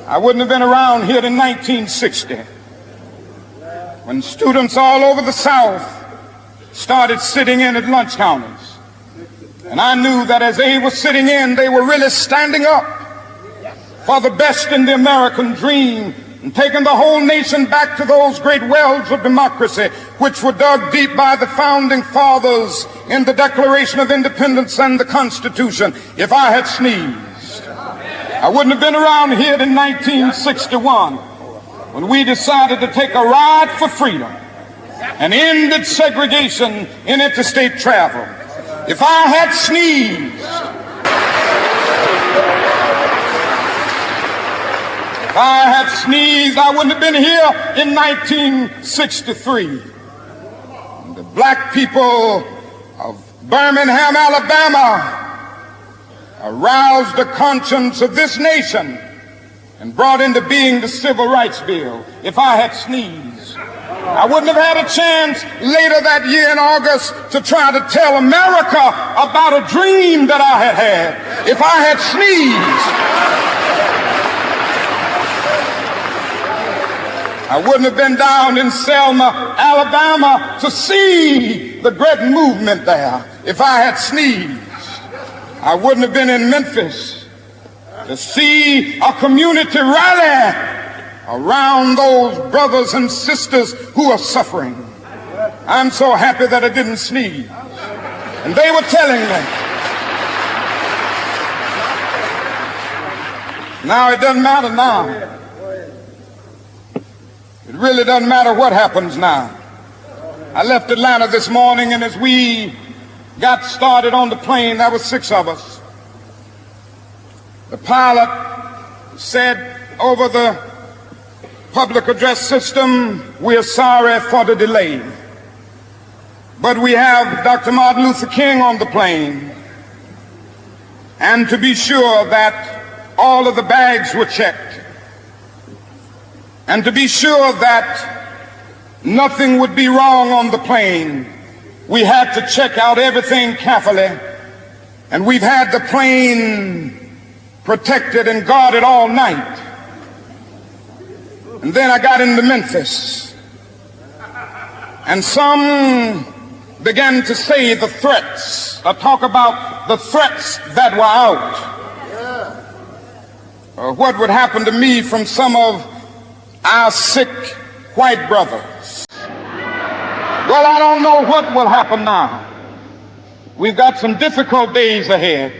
I wouldn't have been around here in 1960, when students all over the South started sitting in at lunch counters. And I knew that as they were sitting in, they were really standing up for the best in the American dream, and taking the whole nation back to those great wells of democracy which were dug deep by the founding fathers in the Declaration of Independence and the Constitution. If I had sneezed, I wouldn't have been around here in 1961 when we decided to take a ride for freedom and ended segregation in interstate travel. If I had sneezed, I wouldn't have been here in 1963. The black people of Birmingham, Alabama, aroused the conscience of this nation and brought into being the Civil Rights Bill. If I had sneezed, I wouldn't have had a chance later that year in August to try to tell America about a dream that I had had. If I had sneezed, I wouldn't have been down in Selma, Alabama to see the great movement there. If I had sneezed, I wouldn't have been in Memphis to see a community rally around those brothers and sisters who are suffering. I'm so happy that I didn't sneeze. And they were telling me, now it doesn't matter now. It really doesn't matter what happens now. I left Atlanta this morning, and as we got started on the plane, there were 6 of us. The pilot said over the public address system, "We're sorry for the delay, but we have Dr. Martin Luther King on the plane, and to be sure that all of the bags were checked, and to be sure that nothing would be wrong on the plane, we had to check out everything carefully, and we've had the plane protected and guarded all night." And then I got into Memphis, and some began to say the threats, talk about the threats that were out, what would happen to me from some of our sick white brothers. Well, I don't know what will happen now. We've got some difficult days ahead.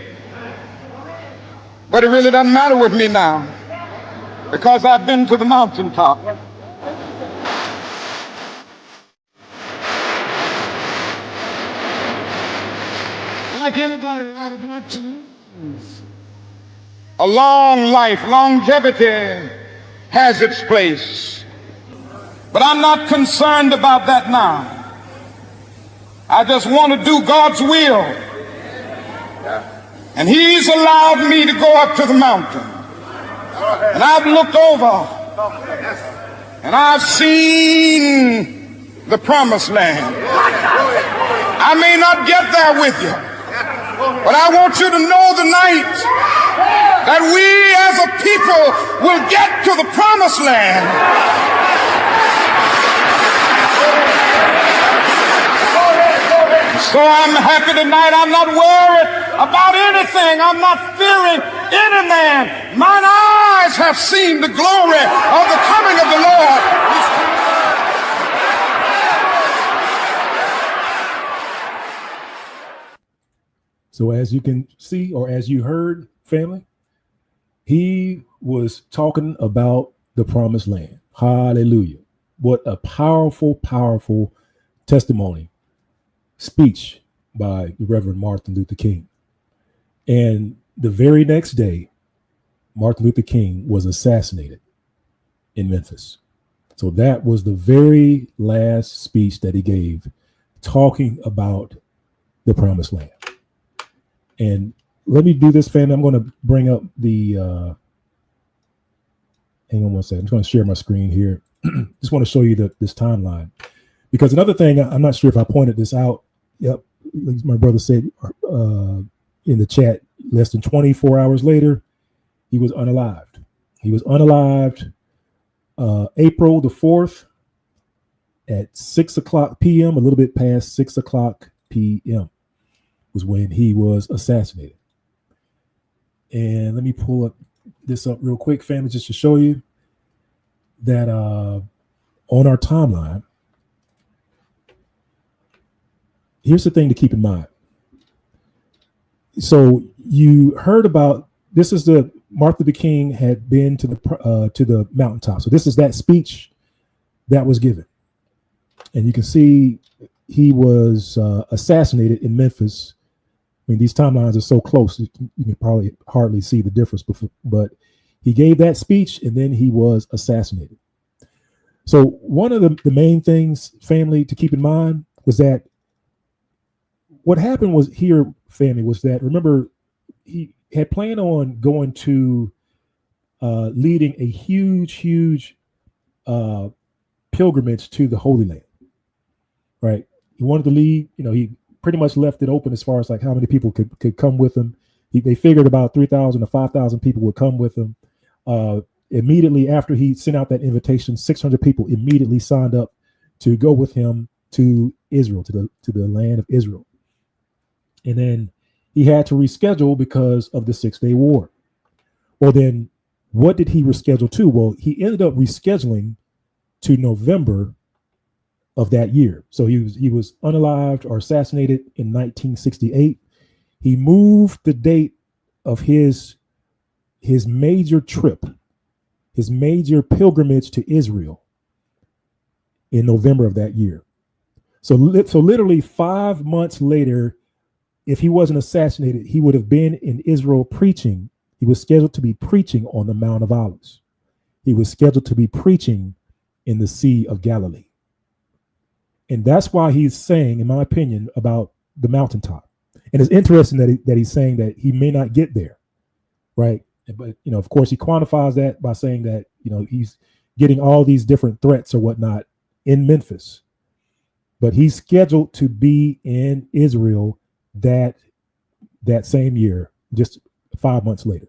But it really doesn't matter with me now, because I've been to the mountaintop. Like anybody, a long life, longevity has its place. But I'm not concerned about that now. I just want to do God's will. And He's allowed me to go up to the mountain. And I've looked over and I've seen the promised land. I may not get there with you, but I want you to know tonight that we as a people will get to the promised land. So I'm happy tonight. I'm not worried about anything. I'm not fearing any man. Mine eyes have seen the glory of the coming of the Lord. So as you can see, or as you heard, family, he was talking about the promised land. Hallelujah. What a powerful, powerful testimony, speech by the Reverend Martin Luther King. And the very next day, Martin Luther King was assassinated in Memphis. So that was the very last speech that he gave, talking about the promised land. And let me do this, family. I'm going to bring up the, hang on one second. I'm just going to share my screen here. Just want to show you this timeline. Because another thing, I'm not sure if I pointed this out. Yep, like my brother said in the chat, less than 24 hours later, he was unalived. He was unalived April the 4th at 6 o'clock p.m., a little bit past 6 o'clock p.m. was when he was assassinated. And let me pull this up real quick, family, just to show you that on our timeline, here's the thing to keep in mind. So you heard about, this is the Martin Luther King had been to the mountaintop. So this is that speech that was given. And you can see he was assassinated in Memphis. I mean, these timelines are so close, you can probably hardly see the difference, but he gave that speech and then he was assassinated. So one of the main things, family, to keep in mind was that what happened was here, family, was that, remember, he had planned on going to leading a huge pilgrimage to the Holy Land, right? He wanted to lead, he pretty much left it open as far as like how many people could come with him. They figured about 3,000 to 5,000 people would come with him. Immediately after he sent out that invitation, 600 people immediately signed up to go with him to Israel, to the land of Israel. And then he had to reschedule because of the 6-day war. Well, then what did he reschedule to? Well, he ended up rescheduling to November of that year. So he was unalived or assassinated in 1968. He moved the date of his major trip, his major pilgrimage to Israel in November of that year. So literally 5 months later, if he wasn't assassinated, he would have been in Israel preaching. He was scheduled to be preaching on the Mount of Olives. He was scheduled to be preaching in the Sea of Galilee. And that's why he's saying, in my opinion, about the mountaintop. And it's interesting that he's saying that he may not get there, right? But, of course, he quantifies that by saying that, he's getting all these different threats or whatnot in Memphis. But he's scheduled to be in Israel that same year, just 5 months later.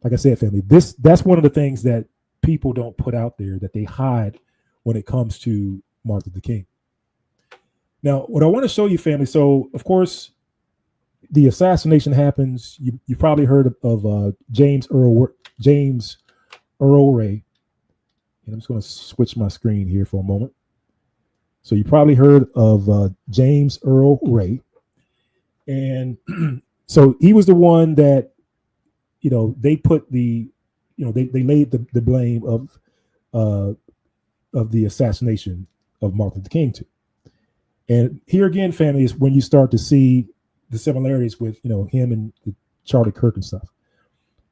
Like I said, family, that's one of the things that people don't put out there, that they hide when it comes to Martin Luther King. Now, what I want to show you, family, so of course, the assassination happens. You probably heard of James Earl Ray. And I'm just going to switch my screen here for a moment. So you probably heard of James Earl Ray. And so he was the one that, they put they laid the blame of the assassination of Martin Luther King to. And here again, family, is when you start to see the similarities with, him and Charlie Kirk and stuff.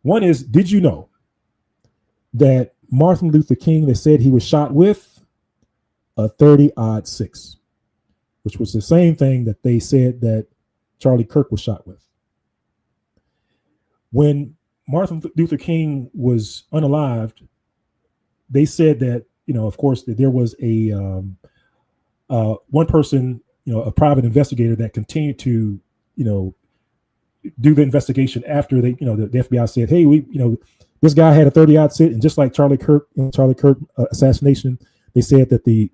One is, did you know that Martin Luther King, they said he was shot with a 30-06, which was the same thing that they said that Charlie Kirk was shot with. When Martin Luther King was unalived, they said that, of course, that there was a one person, a private investigator that continued to, do the investigation after they, the FBI said, hey, this guy had a 30-06, and just like Charlie Kirk assassination, they said that the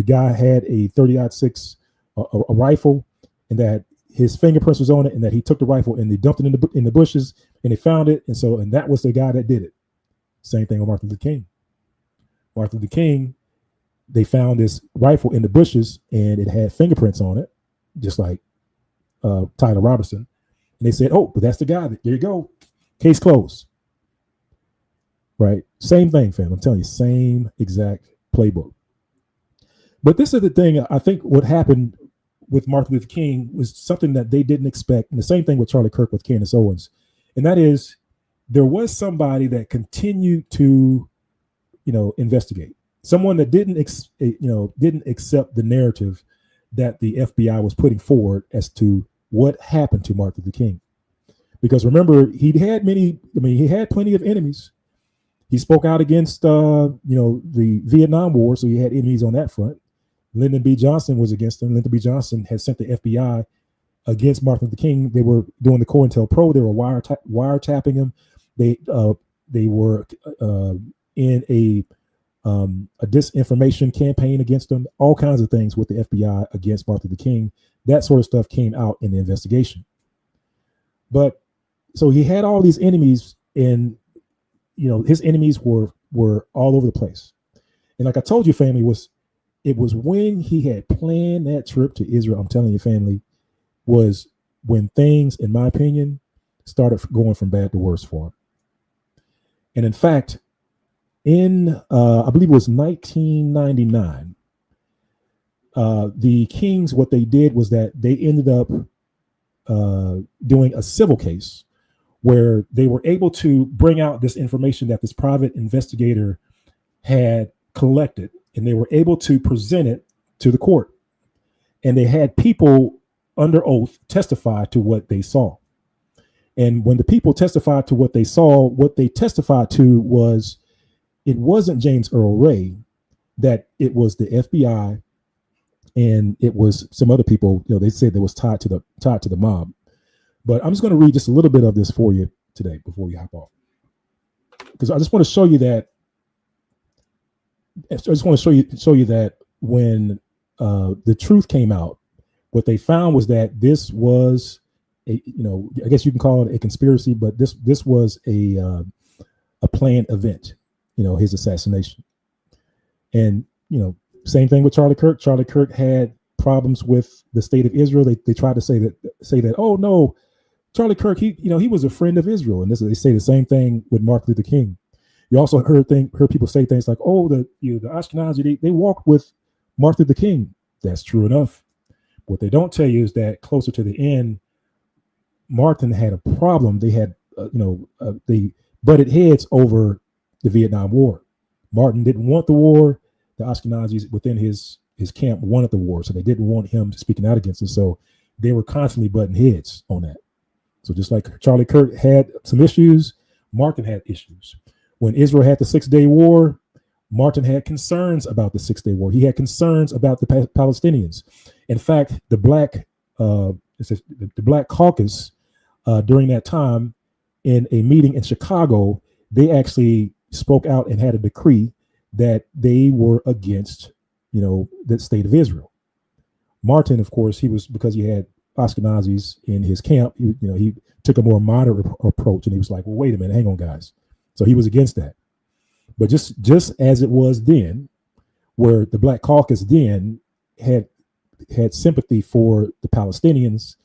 guy had a 30-06 a rifle, and that his fingerprints was on it, and that he took the rifle and they dumped it in the bushes, and they found it, and that was the guy that did it. Same thing with Martin Luther King. Martin Luther King, they found this rifle in the bushes, and it had fingerprints on it, just like Tyler Robertson. And they said, "Oh, but that's the guy. There you go. Case closed." Right? Same thing, fam. I'm telling you, same exact playbook. But this is the thing. I think what happened with Martin Luther King was something that they didn't expect. And the same thing with Charlie Kirk with Candace Owens. And that is, there was somebody that continued to, investigate. Someone that didn't accept the narrative that the FBI was putting forward as to what happened to Martin Luther King. Because remember, he had plenty of enemies. He spoke out against, the Vietnam War, so he had enemies on that front. Lyndon B. Johnson was against him. Lyndon B. Johnson had sent the FBI against Martin Luther King. They were doing the COINTELPRO. They were wiretapping him. They were in a disinformation campaign against him. All kinds of things with the FBI against Martin Luther King. That sort of stuff came out in the investigation. But so he had all these enemies, and his enemies were all over the place. And like I told you, family, it was when he had planned that trip to Israel, I'm telling you, family, was when things, in my opinion, started going from bad to worse for him. And in fact, in I believe it was 1999, the Kings, what they did was that they ended up doing a civil case where they were able to bring out this information that this private investigator had collected, and they were able to present it to the court. And they had people under oath testify to what they saw. And when the people testified to what they saw, what they testified to was, it wasn't James Earl Ray, that it was the FBI, and it was some other people, they said that was tied to the mob. But I'm just going to read just a little bit of this for you today before we hop off, because I just want to show you that. I just want to show you that when the truth came out, what they found was that this was I guess you can call it a conspiracy, but this was a planned event, his assassination. And same thing with Charlie Kirk. Charlie Kirk had problems with the state of Israel. They tried to say that, oh no, Charlie Kirk, he was a friend of Israel, and they say the same thing with Martin Luther King. You also heard people say things like, oh, the Ashkenazi, they walked with Martin Luther King. That's true enough. What they don't tell you is that closer to the end, Martin had a problem. They had, they butted heads over the Vietnam War. Martin didn't want the war. The Ashkenazis within his camp wanted the war, so they didn't want him speaking out against it. So they were constantly butting heads on that. So just like Charlie Kirk had some issues, Martin had issues. When Israel had the 6-Day War, Martin had concerns about the 6-Day War. He had concerns about the Palestinians. In fact, the Black Caucus during that time, in a meeting in Chicago, they actually spoke out and had a decree that they were against, the state of Israel. Martin, of course, because he had Ashkenazis in his camp, he took a more moderate approach, and he was like, well, wait a minute, hang on, guys. So he was against that. But just as it was then, where the Black Caucus then had sympathy for the Palestinians,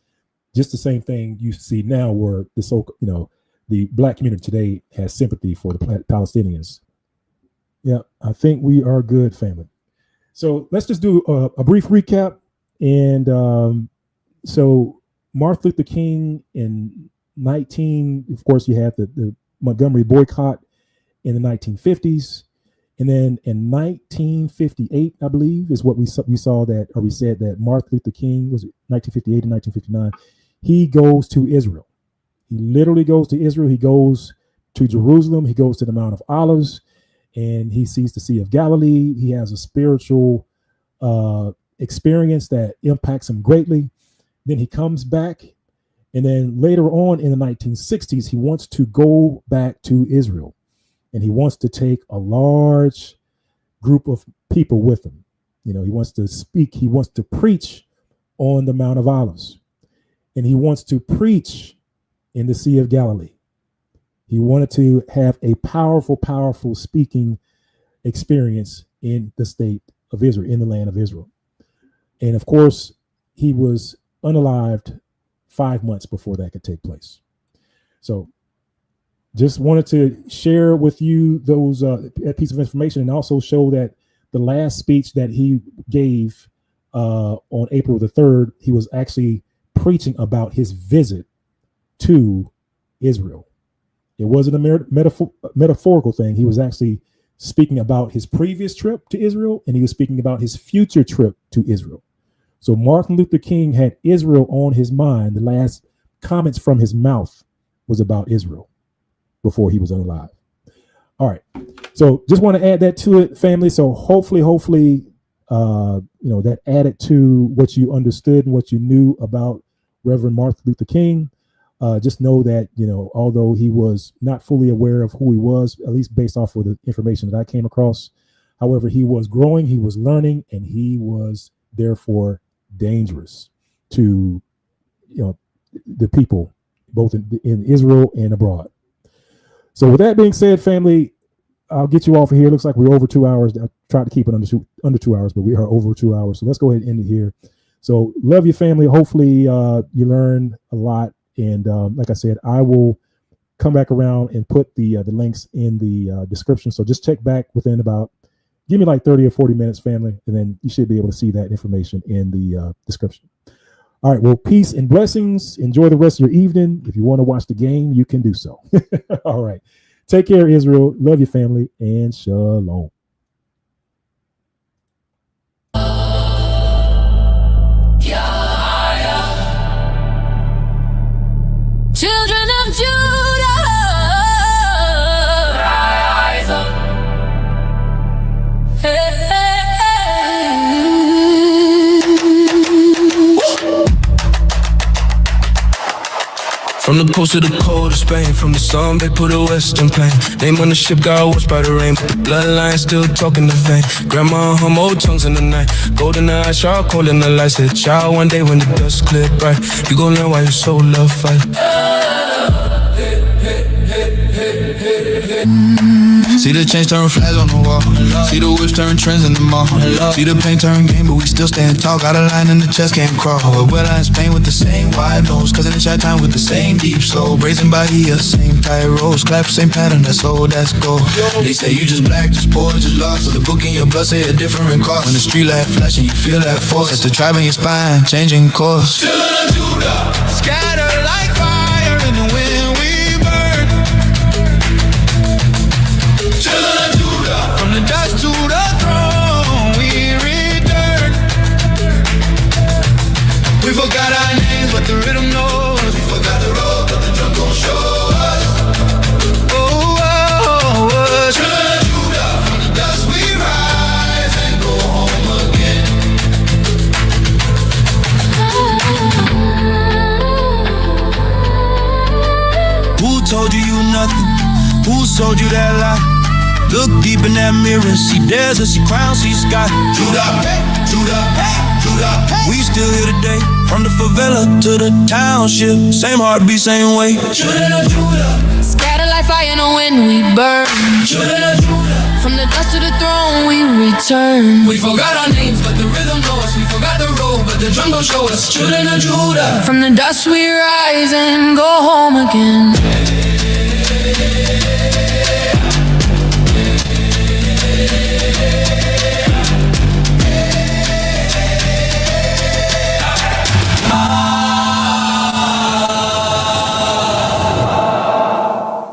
just the same thing you see now, where the Black community today has sympathy for the Palestinians. Yeah, I think we are good, family. So let's just do a brief recap. And so Martin Luther King of course, you had the Montgomery boycott in the 1950s. And then in 1958, I believe, is what we saw that, or we said that Martin Luther King, was it 1958 and 1959, he goes to Israel. He literally goes to Israel. He goes to Jerusalem. He goes to the Mount of Olives, and he sees the Sea of Galilee. He has a spiritual experience that impacts him greatly. Then he comes back, and then later on in the 1960s, he wants to go back to Israel, and he wants to take a large group of people with him. He wants to speak. He wants to preach on the Mount of Olives, and he wants to preach in the Sea of Galilee. He wanted to have a powerful speaking experience in the state of Israel, in the land of Israel. And of course, he was unalived 5 months before that could take place. So just wanted to share with you those that piece of information, and also show that the last speech that he gave on April the 3rd, he was actually preaching about his visit to Israel. It wasn't a metaphorical thing. He was actually speaking about his previous trip to Israel, and he was speaking about his future trip to Israel. So Martin Luther King had Israel on his mind. The last comments from his mouth was about Israel before he was alive. All right. So just want to add that to it, family. So hopefully, that added to what you understood and what you knew about Reverend Martin Luther King. Just know that, although he was not fully aware of who he was, at least based off of the information that I came across, however, he was growing, he was learning, and he was therefore dangerous to, the people, both in Israel and abroad. So with that being said, family, I'll get you off of here. Looks like we're over 2 hours. I tried to keep it under 2 hours, but we are over 2 hours. So let's go ahead and end it here. So love your family. Hopefully you learn a lot. And like I said, I will come back around and put the links in the description. So just check back within give me like 30 or 40 minutes, family, and then you should be able to see that information in the description. All right. Well, peace and blessings. Enjoy the rest of your evening. If you want to watch the game, you can do so. All right. Take care, Israel. Love your family, and shalom. Children of Judah, rise up. From the coast to the cold of Spain, from the sun back to the western plain. Name on the ship got watched by the rain, but the bloodline still talking the vein. Grandma hum old tongues in the night, golden eyes, charcoal in the light. Said child, one day when the dust clear bright, you gon' learn why your soul love fight. See the chains turn flags on the wall. See the whips turn trends in the mall. See the paint turn game, but we still stand tall. Got a line in the chest, can't crawl. Well, I in Spain with the same wide nose, cousin in Shot Time with the same deep soul. Brazen Bahia, same tight rolls. Clap, same pattern, that's old, that's gold. They say you just black, just poor, just lost. So the book in your blood say a different cost. When the street light flashing, you feel that force. It's the tribe in your spine, changing course. Children of Judah, scattered like fire in the wind, we burn. Children of Judah, from the dust to the throne, we return. We forgot our names, but the rhythm knows. We forgot the road, but the drum gon' show us. Children of Judah, from the dust we rise and go home again. Who told you nothing? Who sold you that lie? Look deep in that mirror, see desert, see crown, see sky. Judah, Judah, Judah. We still here today, from the favela to the township. Same heartbeat, same way. Children of Judah, scattered like fire in the wind, we burn. Children of Judah, From the dust to the throne, we return. we forgot our names, but the rhythm knows us. We forgot the road, but the drum gon' show us. Children of Judah, From the dust we rise and go home again.